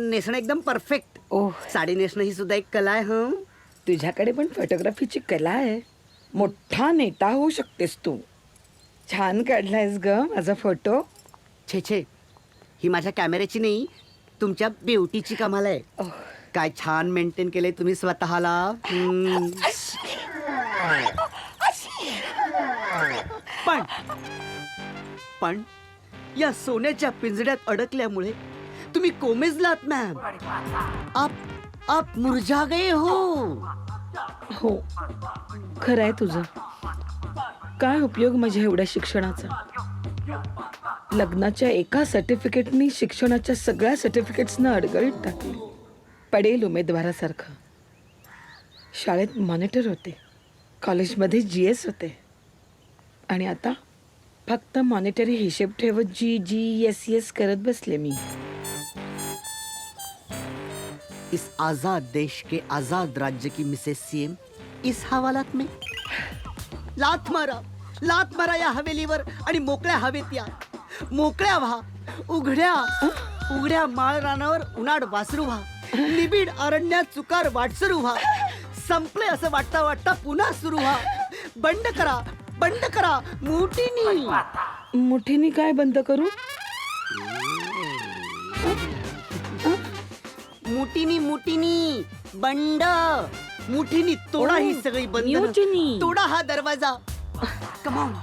नेसणं एकदम परफेक्ट. ओह. साडी नेसणं ही सुद्धा एक कला आहे. हं तुझ्याकडे पण फोटोग्राफीची कला आहे. मोठा नेता होऊ शकतेस तू. छान काढलायस ग माझा फोटो. छे छे ही माझ्या कॅमेऱ्याची नाही तुमच्या ब्युटीची कमाल आहे. काय छान मेंटेन केलंय तुम्ही स्वतःला. पण या सोन्याच्या पिंजड्यात अडकल्यामुळे तुम्ही कोमेजलात मॅम. आप मुरझा गए हो. हो खरं आहे तुझं. काय उपयोग माझ्या एवढ्या शिक्षणाचा? लग्नाच्या एका सर्टिफिकेटनी शिक्षणाच्या सगळ्या सर्टिफिकेट्सना अडगळीत टाकली. पडेल उमेदवारासारखं. शाळेत मॉनिटर होते, कॉलेजमध्ये GS होते आणि आता फक्त मॉनिटरी हिशेब ठेवत GS करत बसले मी. इस आजाद देश के आजाद राज्य की मिसेस CM इस हवालात में लात मारा या हवेलीवर आणि मोकळ्या हवेत या. मोकळ्या व्हा. उघड्या माळ रानावर उन्हाळ वासरू व्हा. निबिड अरण्यात चुकार वाटसरू व्हा. संपले असं वाटता वाटता पुन्हा सुरू व्हा. बंड करा मुठीनी. मुठीनी काय बंद करू? मुठीनी बंड. मुठीनी तोडा ही सगळी बंधनं. मुठीनी. तोडा हा दरवाजा. कमॉन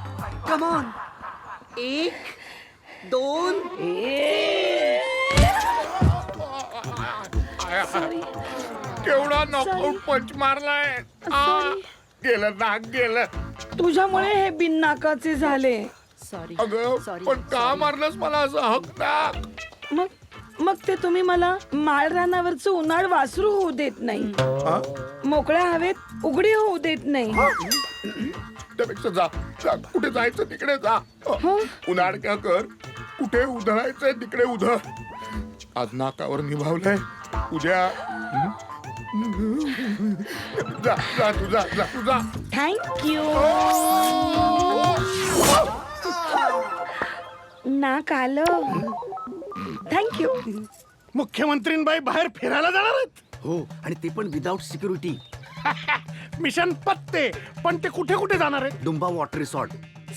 1 2 केवढा नॉकआउट पंच मारलाय. गेलं नाक गेलं. तुझ्यामुळे हे बिननाकाचे झाले. अगं पण का मारलंस मला असं हक नाक? मग ते तुम्ही मला माळ रानावरचं उन्हाळ वासरू होऊ देत नाही, मोकळ्या हवेत उघडी होऊ देत नाही. त्यापेक्षा जा कुठे जायचं तिकडे जा. उन्हाळ क्या कर, कुठे उधळायचंय तिकडे उधळ. आज नाकावर निभावलंय. उद्या जा तुझा. थँक्यू. नाक आलं. थँक्यू. मुख्यमंत्रींबाई बाहेर फिरायला जाणार आहेत. हो, आणि ते पण विदाउट सिक्युरिटी. मिशन पत्ते. पण ते कुठे कुठे जाणार आहेत? डुंबा वॉटर रिसॉर्ट.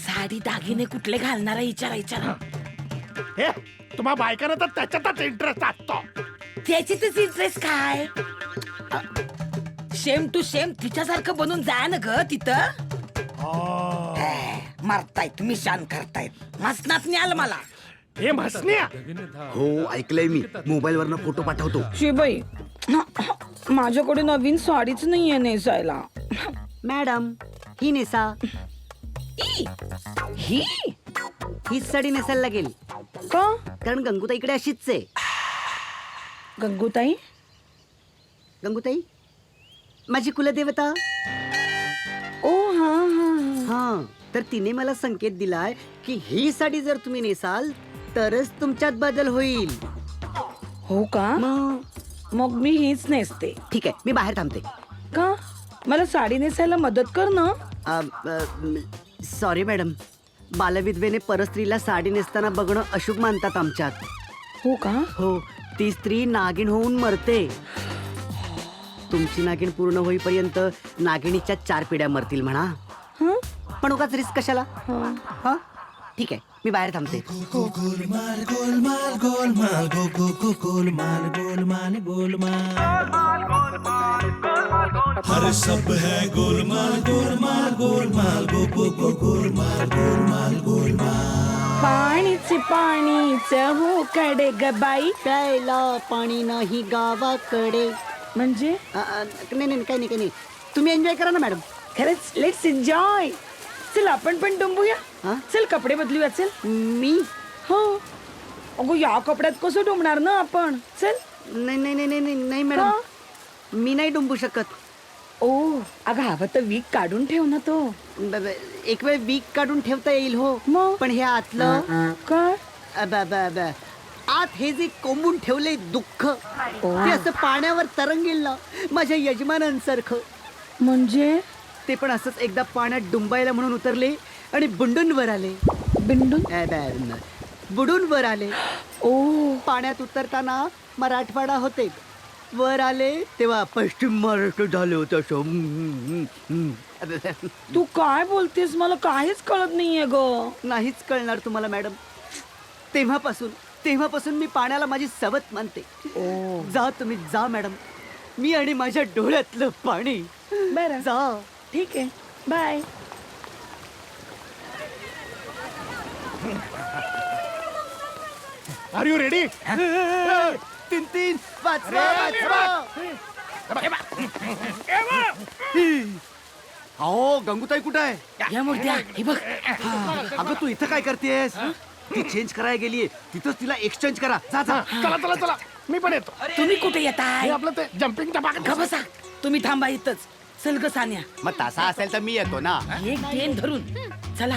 साडी दागिने कुठले घालणार आहे? विचारा. हे तुम्हा बायकांना तर त्याच्यातच इंटरेस्ट असतो. त्याच्यातच इंटरेस्ट काय? शेम टू शेम तिच्यासारखं बनून जाय ना ग तिथं. मारतायत मिशान करतायत. मसनात नाही आलं मला. हे म्हसन्या. हो, ऐकलंय मी. मोबाईल वरनं फोटो पाठवतो. शिबाई, माझ्याकडे नवीन साडीच नाहीये नेसायला. मॅडम ही नेसा. ही हीच साडी नेसायला लागेल. का? कारण गंगूताईकडे अशीच आहे. गंगूताई माझी कुलदेवता. ओ हा हा. हा, तर तिने मला संकेत दिलाय की ही साडी जर तुम्ही नेसाल तरच तुमच्यात बदल होईल. हो का? मग मी हीच नेसते. ठीक आहे, मी बाहेर थांबते. का? मला साडी नेसायला मदत कर ना. सॉरी मॅडम, बालविधवेने परस्त्रीला साडी नेसताना बघणं अशुभ मानतात आमच्यात. हो का? हो, ती स्त्री नागिन होऊन मरते. तुमची नागिन पूर्ण होईपर्यंत नागिणीच्या 4 पिढ्या मरतील म्हणा. पण उगाच रिस्क कशाला? हा, ठीक आहे, मी बाहेर थांबते. पाणीच हो कडे ग बाई. प्यायला पाणी नाही गावाकडे. म्हणजे नाही काही नाही. तुम्ही एन्जॉय करा ना मॅडम. खरंच. Let's enjoy. चल आपण पण डुंबूया. चल कपडे बदलूया. चल. मी? हो. अगो या कपड्यात कसं डुंबणार ना आपण. चल. नाही मॅडम, मी नाही डुंबू शकत. ओ अगं हवं तर वीक काढून ठेव ना तो. एक वेळ वीक काढून ठेवता येईल. हो, पण हे आतलं काय? आत हे जे कोंबून ठेवले दुःख, ते असं पाण्यावर तरंगेल ना माझ्या यजमानांसारखं. म्हणजे ते पण असंच एकदा पाण्यात डुंबायला म्हणून उतरले आणि बुंडून वर आले. बुडून वर आले. ओ पाण्यात उतरताना मराठवाडा होते, वर आले तेव्हा पश्चिम महाराष्ट्र झाले होते. तू काय बोलतेस? मला काहीच कळत नाहीये ग. नाहीच कळणार तुम्हाला मॅडम. तेव्हापासून मी पाण्याला माझी सवत मानते. जा तुम्ही जा मॅडम. मी आणि माझ्या डोळ्यातलं पाणी. बरं जा. ठीक आहे, बाय. R you ready? 3 वाचवा. अहो, गंगूताई कुठे आहे? या मूर्त्या हे बघ. अगं तू इथं काय करतेस? ती चेंज करायला गेलीये. तिथंच तिला एक्सचेंज करा. जा. चला मी पण येतो. तुम्ही कुठे येताय? हे आपलं ते जम्पिंगच्या का बसा. तुम्ही थांबा इथंच. चल ग सान्या. मग तसा असेल तर मी येतो ना. एक ट्रेन धरून चला.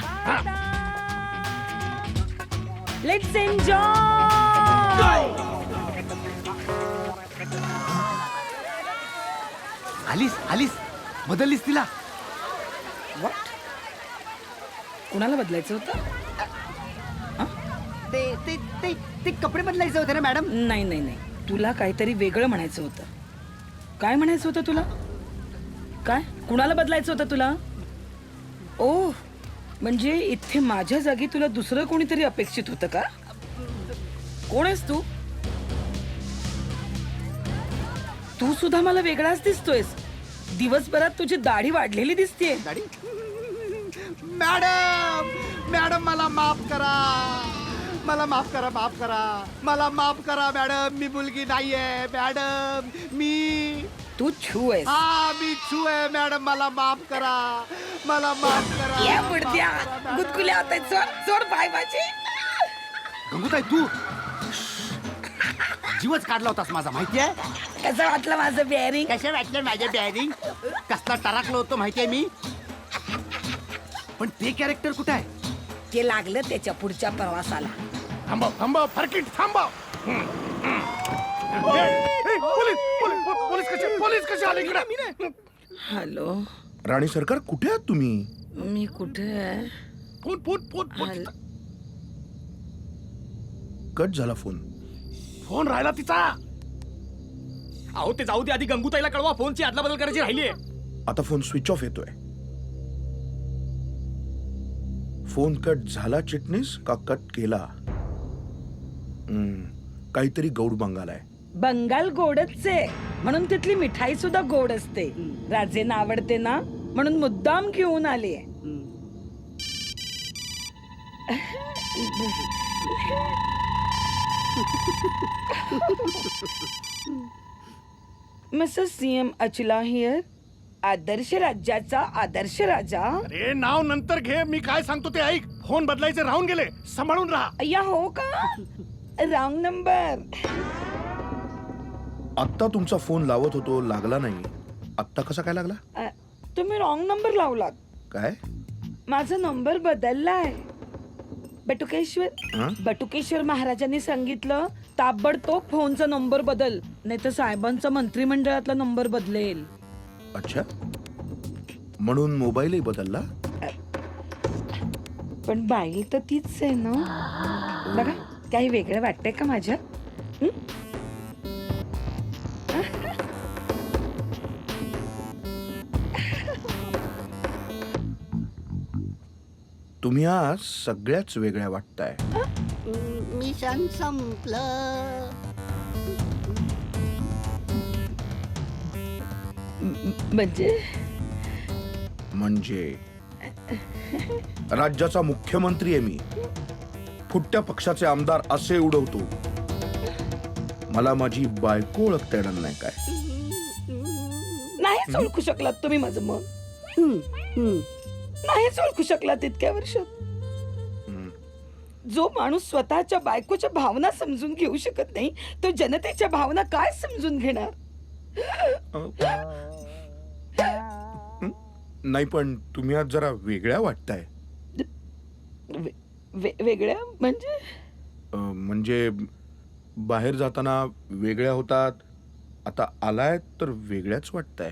Let's enjoy. आलीस बदललीस तिला. व्हॉट? कुणाला बदलायचं होतं? ते कपडे बदलायचे होते ना मॅडम. नाही तुला काहीतरी वेगळं म्हणायचं होतं. काय म्हणायचं होतं तुला? काय कुणाला बदलायचं होतं तुला? ओ म्हणजे इथे माझ्या जागी तुला दुसरं कोणीतरी अपेक्षित होतं का? कोण आहेस तू? तू सुद्धा मला वेगळाच दिसतोयस. दिवसभरात तुझी दाढी वाढलेली दिसतेय. दाढी? मॅडम मॅडम मला माफ करा, मला माफ करा, माफ करा, मला माफ करा मॅडम. मी मुलगी नाहीये मॅडम, मी तू छू आहेस. हा मी छू आहे मॅडम. मला माफ करा, मला माफ करा. या बुडत्या गुदगुल्या होत आहेत. सोड पाय माझे. गंगूताई तू जीवच काढला होतास माझा, माहितीये? कसं वाटलं माझं बेअरिंग? कशा वाटलं माझ्या बॅरिंग? कसला टराकलो होतो माहितीये मी. पण ते कॅरेक्टर कुठे आहे? ते लागलं त्याच्या पुढच्या प्रवासाला. थांबव थांबव फरकीट थांबव. पोलीस कसे आले इकडे? हॅलो राणी सरकार कुठे आहात तुम्ही? मी कुठे आहे? Phone phone phone phone cut झाला फोन. फोन राहिला तिचा. अहो ते जाऊ दे, आधी गंगूताईला कळवा, फोनची आदला बदल करायची राहिली आहे. आता फोन स्विच ऑफ येतोय. फोन कट झाला चिटणीस का कट केला? काहीतरी गौड बंगाल आहे. बंगाल गोडच आहे म्हणून तिथली मिठाई सुद्धा गोड असते. राजेंना आवडते ना म्हणून मुद्दाम घेऊन आले. Mister CM Achala here. आदर्श राज्याचा आदर्श राजा. अरे नाव नंतर घे, मी काय सांगतो ते ऐक. फोन बदलायचे राहून गेले, सांभाळून राहा. अय्या हो का? Wrong number. आत्ता तुमचा फोन लावत होतो, लागला नाही. आत्ता कसा काय लागला? तुम्ही रॉंग नंबर लावलात. काय? माझा नंबर बदललाय. बटुकेश्वर महाराजांनी सांगितलं ताबडतोब फोनचा नंबर बदल, नाही तर साहेबांचा मंत्रिमंडळातला नंबर बदलेल. अच्छा, म्हणून मोबाईलही बदलला? पण बाईल तर तीच आहे ना. बघा काही वेगळं वाटतंय का माझ्या? तुम्ही आज सगळ्याच वेगळ्या वाटताय. मिशन संपलं. म्हणजे राज्याचा मुख्यमंत्री आहे मी. फुटत्या पक्षाचे आमदार असे उडवतो. मला माझी बायको ओळखता येणार नाही काय? नाहीच ओळखू शकलात तुम्ही माझं मन. नाहीच ओळखू शकलात इतक्या वर्षात. जो माणूस स्वतःच्या बायकोच्या भावना समजून घेऊ शकत नाही, तो जनतेच्या भावना काय समजून घेणार? नाही, पण तुम्ही आज जरा वेगळ्या वाटताय. वेगळ्या म्हणजे? म्हणजे बाहेर जाताना वेगळ्या होतात, आता आलाय तर वेगळ्याच वाटताय.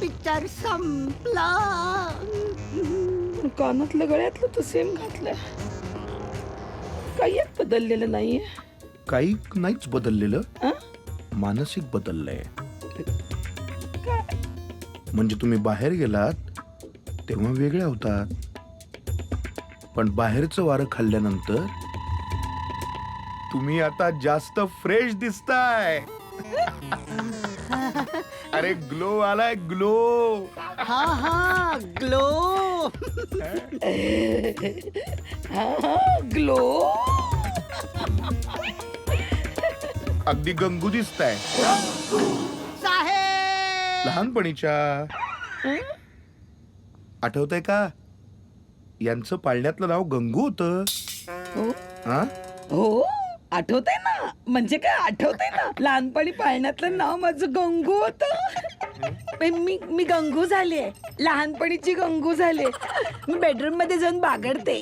पिक्चर संपला. कानातलं गळ्यातलं तर सेम घातलंय. काही एक बदललेलं नाहीये. काही नाहीच बदललेलं, मानसिक बदललंय. म्हणजे तुम्ही बाहेर गेलात तेव्हा वेगळ्या होतात, पण बाहेरचं वारं खाल्ल्यानंतर तुम्ही आता जास्त फ्रेश दिसताय. अरे ग्लो आलाय, ग्लो. हा हा ग्लो. ग्लो. अगदी गंगू दिसताय. साहेब लहानपणीच्या. आठवतंय का? यांचं पाळण्यातलं नाव गंगू होतं. हा? हो आठवतंय ना. म्हणजे काय आठवतंय ना, लहानपणी पाळण्यातलं नाव माझं गंगू होतं. मी गंगू झाले, लहानपणीची गंगू झाले. मी बेडरूम मध्ये जाऊन बागडते.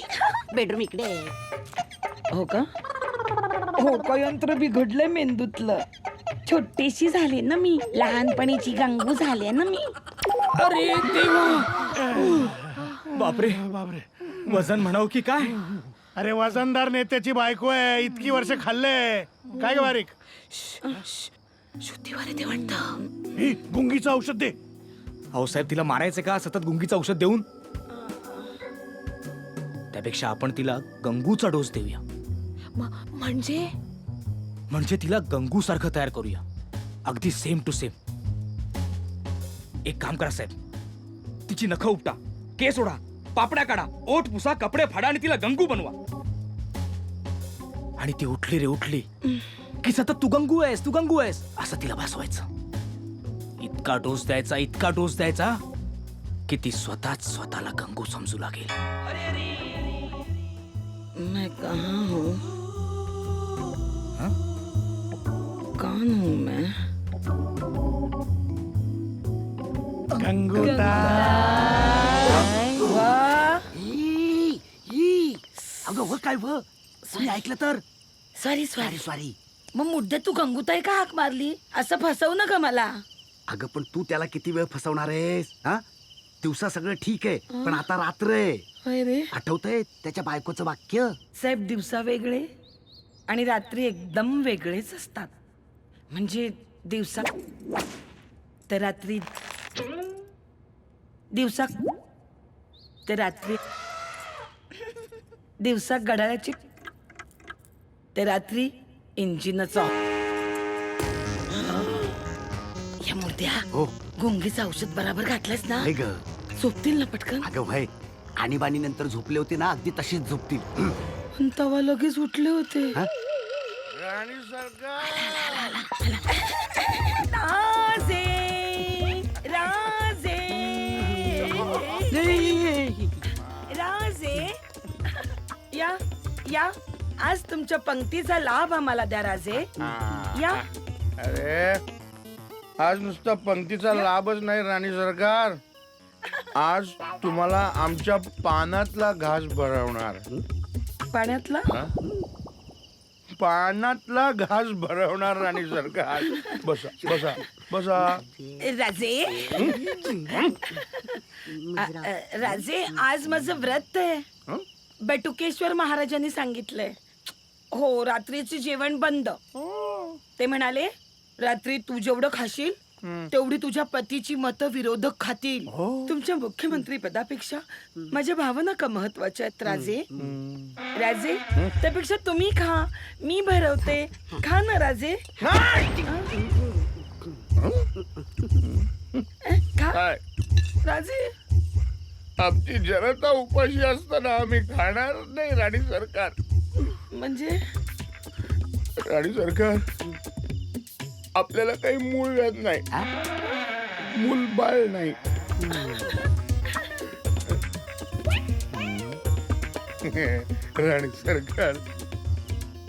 बेडरूम इकडे. हो का? हो का? यंत्र बिघडलंय मेंदूतलं. छोटीशी झाले ना मी, लहानपणीची गंगू झाले ना मी. अरे देवा, बापरे बापरे, वजन म्हणाव की काय? अरे वजनदार नेत्याची बायको आहे, इतकी वर्ष खाल्ले. काय ग बारीक? शुद्धीवर येते वाटतं. हे गुंगीचं औषध दे. अहो साहेब तिला मारायचं का सतत गुंगीचं औषध देऊन? त्यापेक्षा आपण तिला गंगूचा डोस देऊया. म्हणजे तिला गंगू सारखं तयार करूया, अगदी सेम टू सेम. एक काम करा साहेब, तिची नखं उपटा, केस ओढा, पापड्या काढा, ओठ पुसा, कपडे फाडा आणि तिला गंगू बनवा. आणि ती उठली रे उठली की सतत तू गंगू आहेस असं तिला भासवायचं. इतका डोस द्यायचा की ती स्वतःला गंगू समजू लागेल. मैं कहाँ हूँ? कौन हूँ मैं? वाह! अगं व काय व तुम्ही ऐकलं तर. सॉरी. मग मुद्दे तू गंगूताई का हाक मारली? असं फसवू नका मला. अगं पण तू त्याला किती वेळ फसवणार आहेस? हा, दिवसा सगळं ठीक आहे, पण आता रात्र आहे. होय रे आठवतंय त्याच्या बायकोचं वाक्य? साहेब, दिवसा वेगळे आणि रात्री एकदम वेगळेच असतात. म्हणजे दिवसा ते रात्री, दिवसा ते रात्री, दिवसा घड्याळाची ते रात्री इंजिनच ऑफ. या मूर्त्या हो. गुंगीचं औषध बराबर घातलंस ना? नाही ग. झोपतील ना पटकन? अगं भाई, आणीबाणी नंतर झोपले होते ना, अगदी तशीच झोपतील. पण तवा लगेच उठले होते. हा? राणी सरकार राजे या आज तुमच्या पंक्तीचा लाभ आम्हाला द्या राजे. या. अरे आज नुसता पंक्तीचा लाभच नाही राणी सरकार, आज तुम्हाला आमच्या पानातला घास भरवणार. पाण्यातला पानातला घास भरवणार राणी सरकार. बसा बसा बसा. राजे राजे आज माझं व्रत आहे. बटुकेश्वर महाराजांनी सांगितलंय. हो, रात्रीचे जेवण बंद. ते म्हणाले रात्री तू जेवढं खाशील तेवढी तुझ्या पतीची मतं विरोधक खातील. तुमच्या मुख्यमंत्री पदापेक्षा माझ्या भावना का महत्वाच्या आहेत राजे. राजे त्यापेक्षा तुम्ही खा, मी भरवते. खा ना राजे. खा राजे. आमची जनता उपाशी असताना आम्ही खाणार नाही राणी सरकार. म्हणजे राणी सरकार, आपल्याला काही मूळ व्याध नाही, मूल बाळ नाही. राणी सरकार,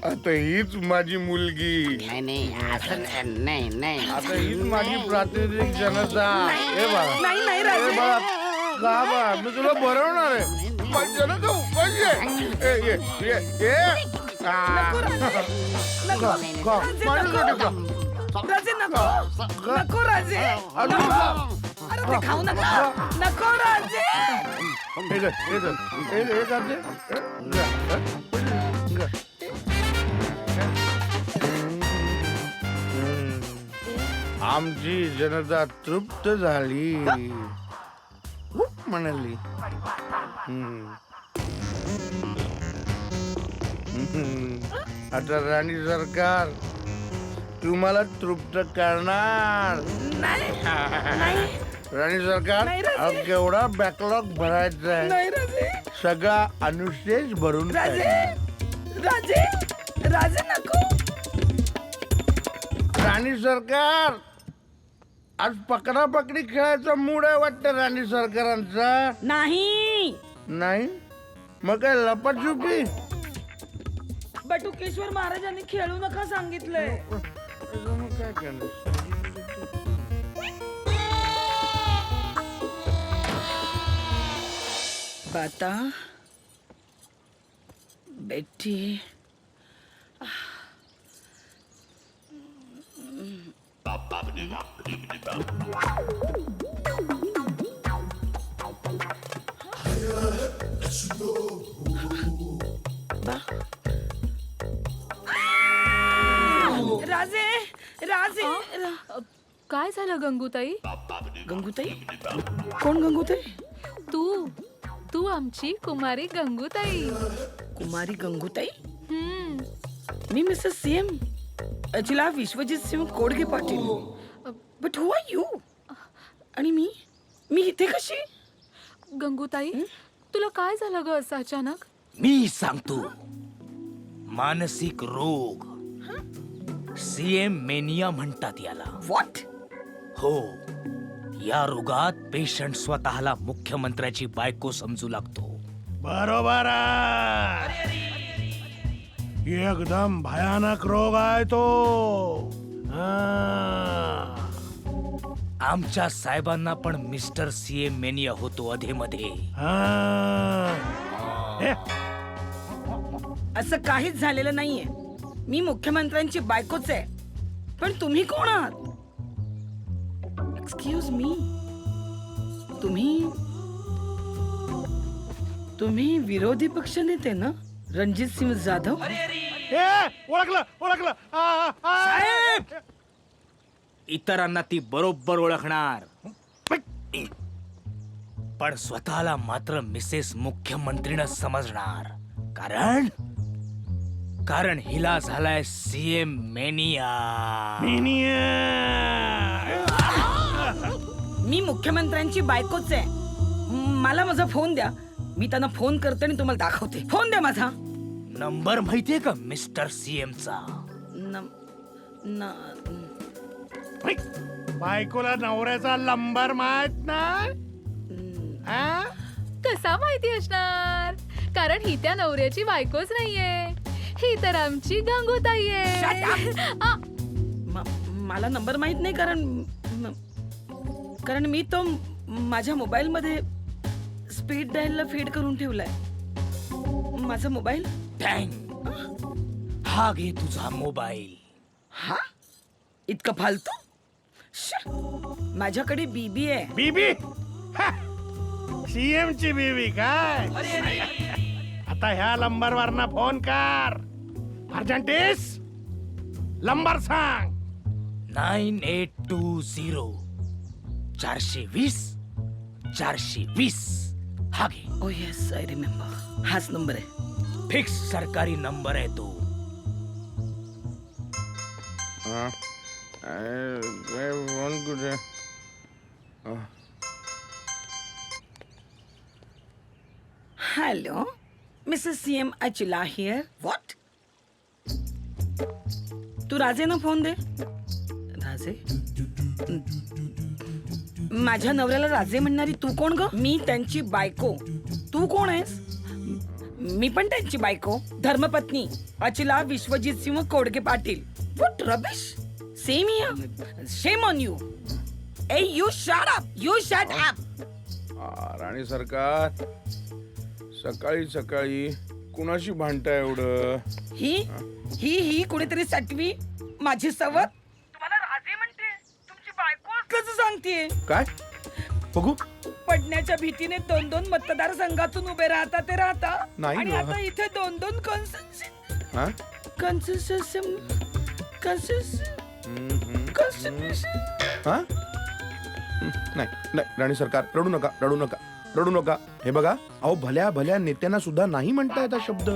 आता हीच माझी मुलगी, आता हीच माझी प्रातिनिधिक जनता. हे बाळा, नाही राजे. हे बाळा, का बाळा, मी तुला भरवणार आहे. माझी जनता उपाशी आहे. ये राजे नको राजे. अरे ते खाऊ नका. नको राजे. आमची जनता तृप्त झाली म्हणाली. आता राणी सरकार तुम्हाला तृप्त करणार. राणी सरकार, केवढा बॅकलॉग भरायचा आहे, सगळा अनुशेष भरून राजे नको. राणी सरकार, आज पकडा पकडी खेळायचा मूड आहे वाटतं राणी सरकारांचा. नाही मग काय लपाछुपी? बटुकेश्वर महाराजांनी खेळू नका सांगितलंय. काय करणार? बाता बेटी राजे राजे काय झालं गंगूताई? गंगूताई? कोण गंगूताई? तू आमची कुमारी गंगूताई. कुमारी गंगूताई? हम्म. मी Mrs CM Ajila Vishwajit Singh Kodge Patil. But who are you? आणि मी इथे कशी? गंगूताई, तुला काय झालं ग असं अचानक? मी सांगतो. मानसिक रोग, सीएम मेनिया म्हणतात याला. व्हॉट? हो, या रोगात पेशंट स्वतःला मुख्यमंत्र्याची बायको समजू लागतो. बरोबर आहे. एकदम भयानक रोग आहे तो. हा. आमच्या साहेबांना पण मिस्टर सीएम मेनिया होतो अधेमध्ये. हा. हे, असं काहीच झालेलं नाहीये. मी मुख्यमंत्र्यांची बायकोच आहे. पण तुम्ही कोण आहात? Excuse me. तुम्ही विरोधी पक्ष नेते ना, रणजित सिंह जाधव? हे, ओळखलं. साहेब! इतरांना ती बरोबर ओळखणार, पण स्वतःला मात्र मिसेस मुख्यमंत्रीनं समजणार. कारण हिला झालाय सीएम मेनिया. मी मुख्यमंत्र्यांची बायकोच आहे. मला माझा फोन द्या. मी त्यांना फोन करते आणि तुम्हाला दाखवते. फोन द्या माझा. नंबर माहितीये का मिस्टर सीएम चा? बायकोला नवऱ्याचा लंबर माहित ना? कसा माहिती असणार? कारण ही त्या नवऱ्याची बायकोच नाहीये. ही तर आमची गंगूताई आहे. मला नंबर माहित नाही कारण मी तो माझ्या मोबाईल मध्ये स्पीड डायलला फीड करून ठेवलाय. माझा मोबाईल. हा घे तुझा मोबाईल. हा? इतकं फालतू? माझ्याकडे बीबी आहे. बीबी? सीएम ची बीबी काय? आता ह्या नंबर वरना फोन कर. अर्जंटीस नंबर सांग. 9820 420 420. हा घे. Oh yes, I remember. हाच नंबर आहे. फिक्स सरकारी नंबर आहे तो. Hello, Mrs CM Achila here. What? तू राजेना फोन दे. राजे? माझ्या नवऱ्याला राजे म्हणणारी तू कोण ग? मी त्यांची बायको. तू कोण आहेस? मी पण त्यांची बायको, धर्मपत्नी Achila Vishwajit Singh Kodge Patil. What rubbish? Same here. Shame on you. ए you shut up. You shut up. राणी सरकार, सकाळी सकाळी कुणाशी भांडताय एवढं? ही कुणीतरी सटवी माझी सवत. तुम्हाला राजे म्हणते, तुमची बायको कसं सांगते? काय बघू? पडण्याच्या भीतीने 2-2 मतदारसंघातून उभे राहता ते राहता. नाही आणि ना. आता इथे 2-2 नाही राणी सरकार, रडू नका. हे बघा, अहो भल्या भल्या नेत्यांना सुद्धा नाही म्हणता येत शब्द.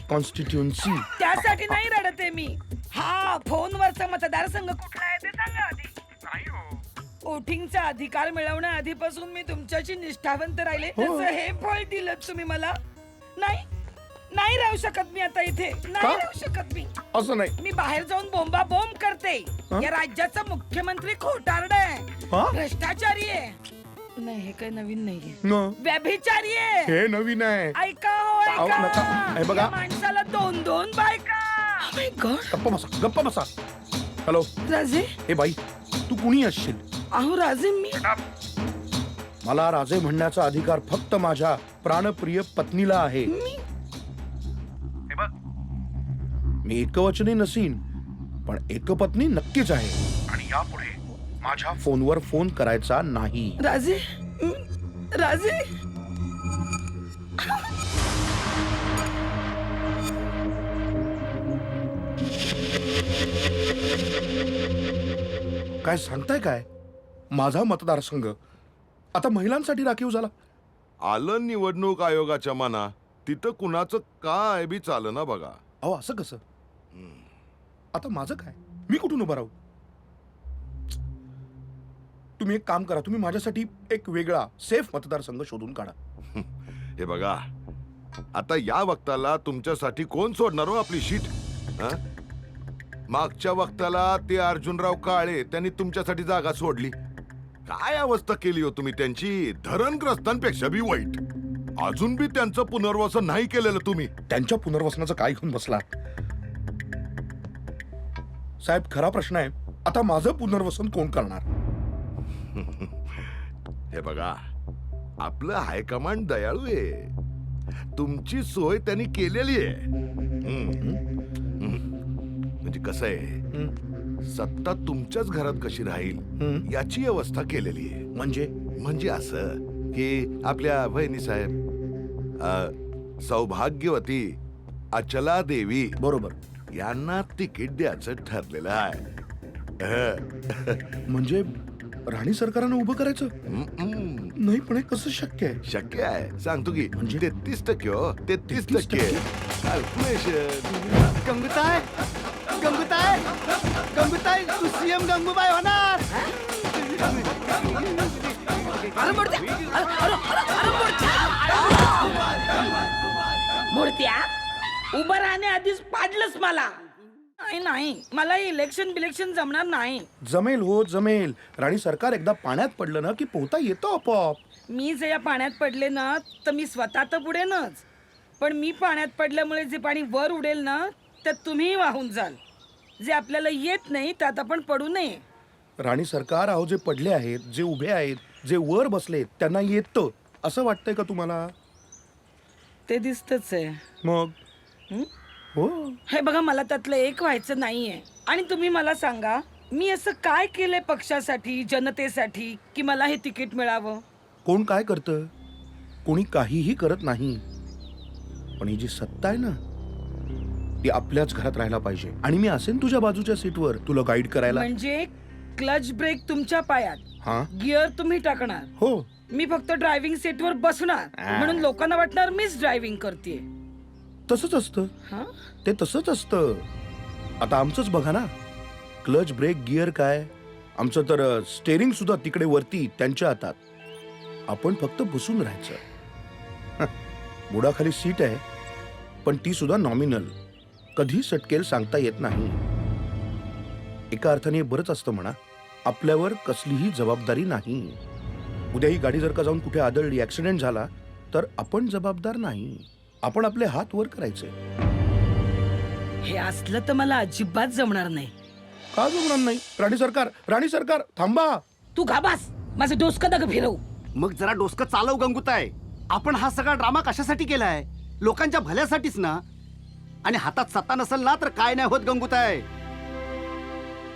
कॉन्स्टिट्युन्सी. त्यासाठी नाही रडते मी. हा फोनवरचा मतदारसंघ कुठला आहे ते सांगा आधी. वोटिंगचा अधिकार मिळवण्या आधीपासून मी तुमच्याशी निष्ठावंत राहिले. त्याचं हे फळ दिलं तुम्ही मला. नाही राहू शकत मी आता इथे. नाही राहू शकत मी. असं नाही. मी बाहेर जाऊन बोंबाबोंब करते. या राज्याचा मुख्यमंत्री खोटारडा आहे, भ्रष्टाचारी आहे. नाही, हे काही नवीन नाहीये. व्यभिचारी आहे. हे नवीन आहे. ऐका हो, ऐका. हे बघा, या माणसाला 2-2 बायका. Oh my God. गप्पा बसा. हॅलो राजे. हे बाई, तू कुणी असशील? अहो राजे, मला राजे म्हणण्याचा अधिकार फक्त माझ्या प्राणप्रिय पत्नीला आहे. मी एकवचनी नसीन, पण एकपत्नी नक्कीच आहे. आणि यापुढे माझ्या फोनवर फोन करायचा नाही. राजे. काय सांगताय काय? माझा मतदारसंघ आता महिलांसाठी राखीव झाला. आलं निवडणूक आयोगाच्या मना तिथं कुणाचं काय बी चालं ना बघा. अहो असं कसं? आता माझं काय? मी कुठून उभा राहू? तुम्ही एक काम करा, तुम्ही माझ्यासाठी एक वेगळा सेफ मतदारसंघ शोधून काढा. हे बघा, आता या वक्ताला तुमच्यासाठी कोण सोडणार हो आपली शीट? हं? मागच्या वक्ताला ते अर्जुनराव काळे त्यांनी तुमच्यासाठी जागा सोडली. काय अवस्था केली हो तुम्ही त्यांची, धरणग्रस्तांपेक्षा बी वाईट. अजून बी त्यांचं पुनर्वसन नाही केलेलं तुम्ही. त्यांच्या पुनर्वसनाचं काय घेऊन बसला? साहेब, खरा प्रश्न आहे, आता माझं पुनर्वसन कोण करणार? हे बघा, आपलं हायकमांड दयाळू आहे. तुमची सोय त्यांनी केलेली आहे. म्हणजे कसं आहे, सत्ता तुमच्याच घरात कशी राहील याची व्यवस्था केलेली आहे. म्हणजे असं की आपल्या बहिणी साहेब सौभाग्यवती अचला देवी बरोबर यांना तिकीट द्यायचं ठरलेलं आहे. म्हणजे राणी सरकारांना उभं करायचं? नाही, पण हे कसं शक्य आहे? शक्य आहे, सांगतो की. म्हणजे? 33% हो, 33%. कॅल्क्युलेशन. गंगूताई, गंगूताई, गंगूताई, तू सीएम गंगूबाई होणार. मूर्त्या उभं राहण्याआधीच पाडलंच मला. नाही, मला इलेक्शन बिलेक्शन जमणार नाही. जमेल हो, जमेल. राणी सरकार एकदा पाण्यात पडलं ना की पोहता येतो आपोआप. मी जे या पाण्यात पडले ना तर मी स्वतः तर बुडेनच, पण मी पाण्यात पडल्यामुळे जे पाणी वर उडेल ना त्यात तुम्हीही वाहून जाल. जे आपल्याला येत नाही त्यात आपण पडू नये. राणी सरकार, अहो जे पडले आहेत, जे उभे आहेत, जे वर बसलेत, त्यांना येतं असं वाटतंय का तुम्हाला? ते दिसतच आहे. मग हो, हे बघा, मला त्यातलं एक व्हायचं नाहीये. आणि तुम्ही मला सांगा, मी असं काय केलंय पक्षासाठी, जनतेसाठी की मला हे तिकीट मिळावं? कोण काय करतं? कोणी काहीही करत नाही. पण ही जी सत्ता आहे ना, ती आपल्याच घरात राहायला पाहिजे. आणि मी असेन तुझ्या बाजूच्या सीटवर तुला गाईड करायला. म्हणजे क्लच ब्रेक तुमच्या पायात, हा गिअर तुम्ही टाकणार, हो. मी फक्त ड्रायव्हिंग सीटवर बसणार, म्हणून लोकांना वाटणार मीच ड्रायव्हिंग करते. तसंच असतं, ते तसंच असतं. आता आमचंच बघा ना, क्लच ब्रेक गिअर काय, आमचं तर स्टेरिंग सुद्धा तिकडे वरती त्यांच्या हातात. आपण फक्त बसून राहायचं. बुडाखाली सीट आहे, पण ती सुद्धा नॉमिनल. कधी सटकेल सांगता येत नाही. एका अर्थाने बरंच असतं म्हणा, आपल्यावर कसलीही जबाबदारी नाही. उद्या ही गाडी जर का जाऊन कुठे आदळली, ऍक्सिडेंट झाला तर आपण जबाबदार नाही. आपण आपले हात वर करायचे. हे असलं तर मला अजिबात जमणार नाही. का जमणार नाही? राणी सरकार, राणी सरकार, थांबा. तू घाबास, माझं डोसकं नका फिरवू. मग जरा डोसकं चालव गंगूताई. आपण हा सगळा ड्रामा कशासाठी केलाय? लोकांच्या भल्यासाठीच ना. आणि हातात सत्ता नसेल ना तर काय नाही होत गंगूताई.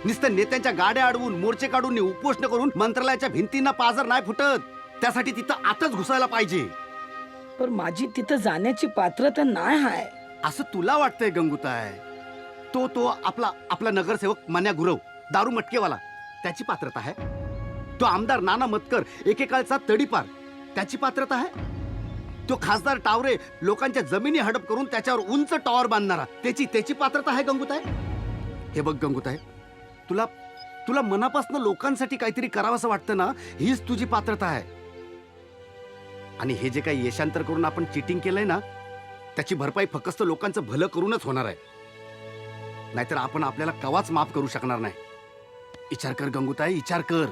नुसतं नेत्यांच्या गाड्या अडवून, मोर्चे काढून, उपोषण करून मंत्रालयाच्या भिंतींना पाझर नाही फुटत. त्यासाठी तिथं आतच घुसायला पाहिजे. पण माझी तिथं जाण्याची पात्रता नाही हाय. असं तुला वाटतंय गंगूताई? तो आपला नगरसेवक मन्या गुरव, दारू मटकेवाला, त्याची पात्रता आहे. तो आमदार नाना मतकर, एकेकाळचा तडीपार, त्याची पात्रता आहे. तो खासदार टावरे, लोकांच्या जमिनी हडप करून त्याच्यावर उंच टॉवर बांधणारा, त्याची पात्रता आहे गंगूताई. हे बघ गंगूताई, तुला मनापासून लोकांसाठी काहीतरी करावंसं वाटतं ना, हीच तुझी पात्रता आहे. आणि हे जे काही यशांतर करून आपण चिटिंग केलंय ना, त्याची भरपाई फक्त लोकांचं भलं करूनच होणार आहे. नाहीतर आपण आपल्याला कवाच माफ करू शकणार नाही. विचार कर गंगूताई, विचार कर.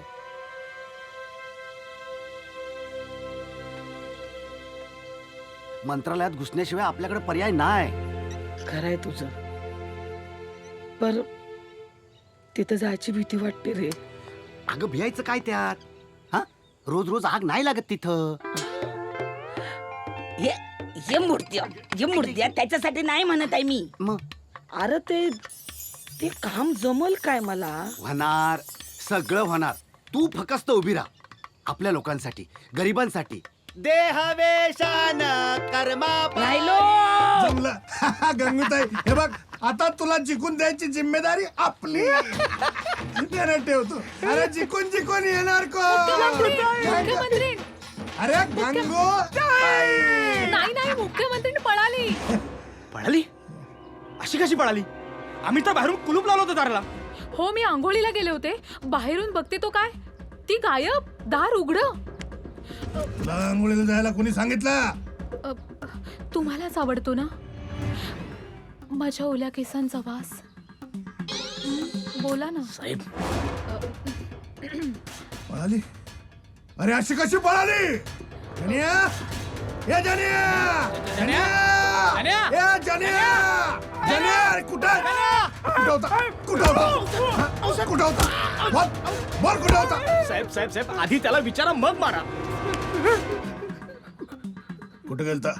मंत्रालयात घुसण्याशिवाय आपल्याकडे पर्याय नाही. खरंय तुझं, पर तिथं जायची भीती वाटते रे. अगं भियायचं काय त्यात? हा, रोज रोज आग नाही लागत तिथं. हे मूर्त्या त्याच्यासाठी नाही म्हणत आहे मी. मग अरे ते काम जमल काय मला? होणार, सगळं होणार. तू फक्त उभी राहा आपल्या लोकांसाठी, गरिबांसाठी. देहवेशान कर्मा राहिलो. जमलं. गंगूताई, हे बघ, आता तुला जिंकून द्यायची जिम्मेदारी आपली. नाही ठेवतो. अरे जिकून जिकून येणार कोण? मुख्यमंत्री अरे गंगो नाही नाही मुख्यमंत्री पळाली. पळाली? अशी कशी पळाली? आम्ही तर बाहेरून कुलूप लावलं होतं दाराला. हो मी आंघोळीला गेले होते. बाहेरून बघते तो काय ती गायब. दार उघड. तुला आंघोळीला जायला कोणी सांगितलं? तुम्हालाच आवडतो ना माझ्या ओल्या केसांचा वास. बोला ना साहेब पळाली? अरे अशी कशी पळाली? जनिया या जनिया जनिया या जनिया जनिया अरे कुठं होता? कुठं होता? बोल कुठं होता? साहेब साहेब साहेब आधी त्याला विचारा मग मारा. कुठं गेलता?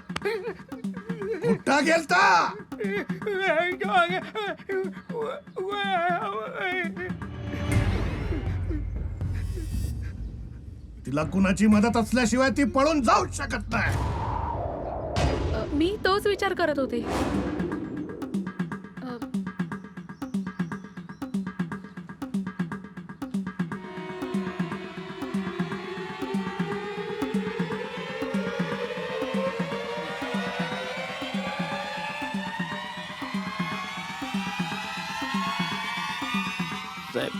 कुठं गेलता? तिला कुणाची मदत असल्याशिवाय ती पळून जाऊ शकत नाही. मी तोच विचार करत होते. साहेब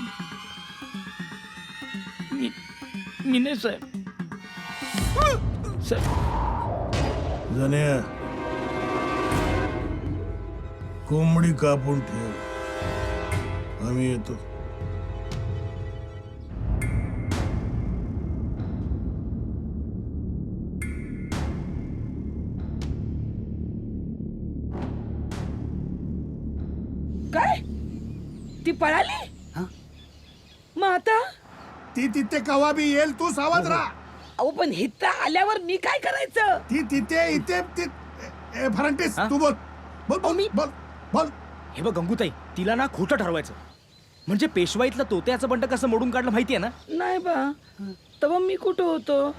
मी नाही साहेब. जनिया कोंबडी कापून ठेव. आम्ही येतो. काय ती पळाली? मग आता? ती तिथे कवा बी येईल. तू सावध राहा. अहो पण हिथं आल्यावर मी काय करायचं? ती तिथे इथे फरंटीस तू बोल बोल बोल बोल बोल. हे बघ गंगूताई तिला ना खोटं ठरवायचं. म्हणजे पेशवाईतलं तोत्याचं बंड कसं मोडून काढलं माहितीये ना? नाही बा. तेव्हा मी कुठं होतो?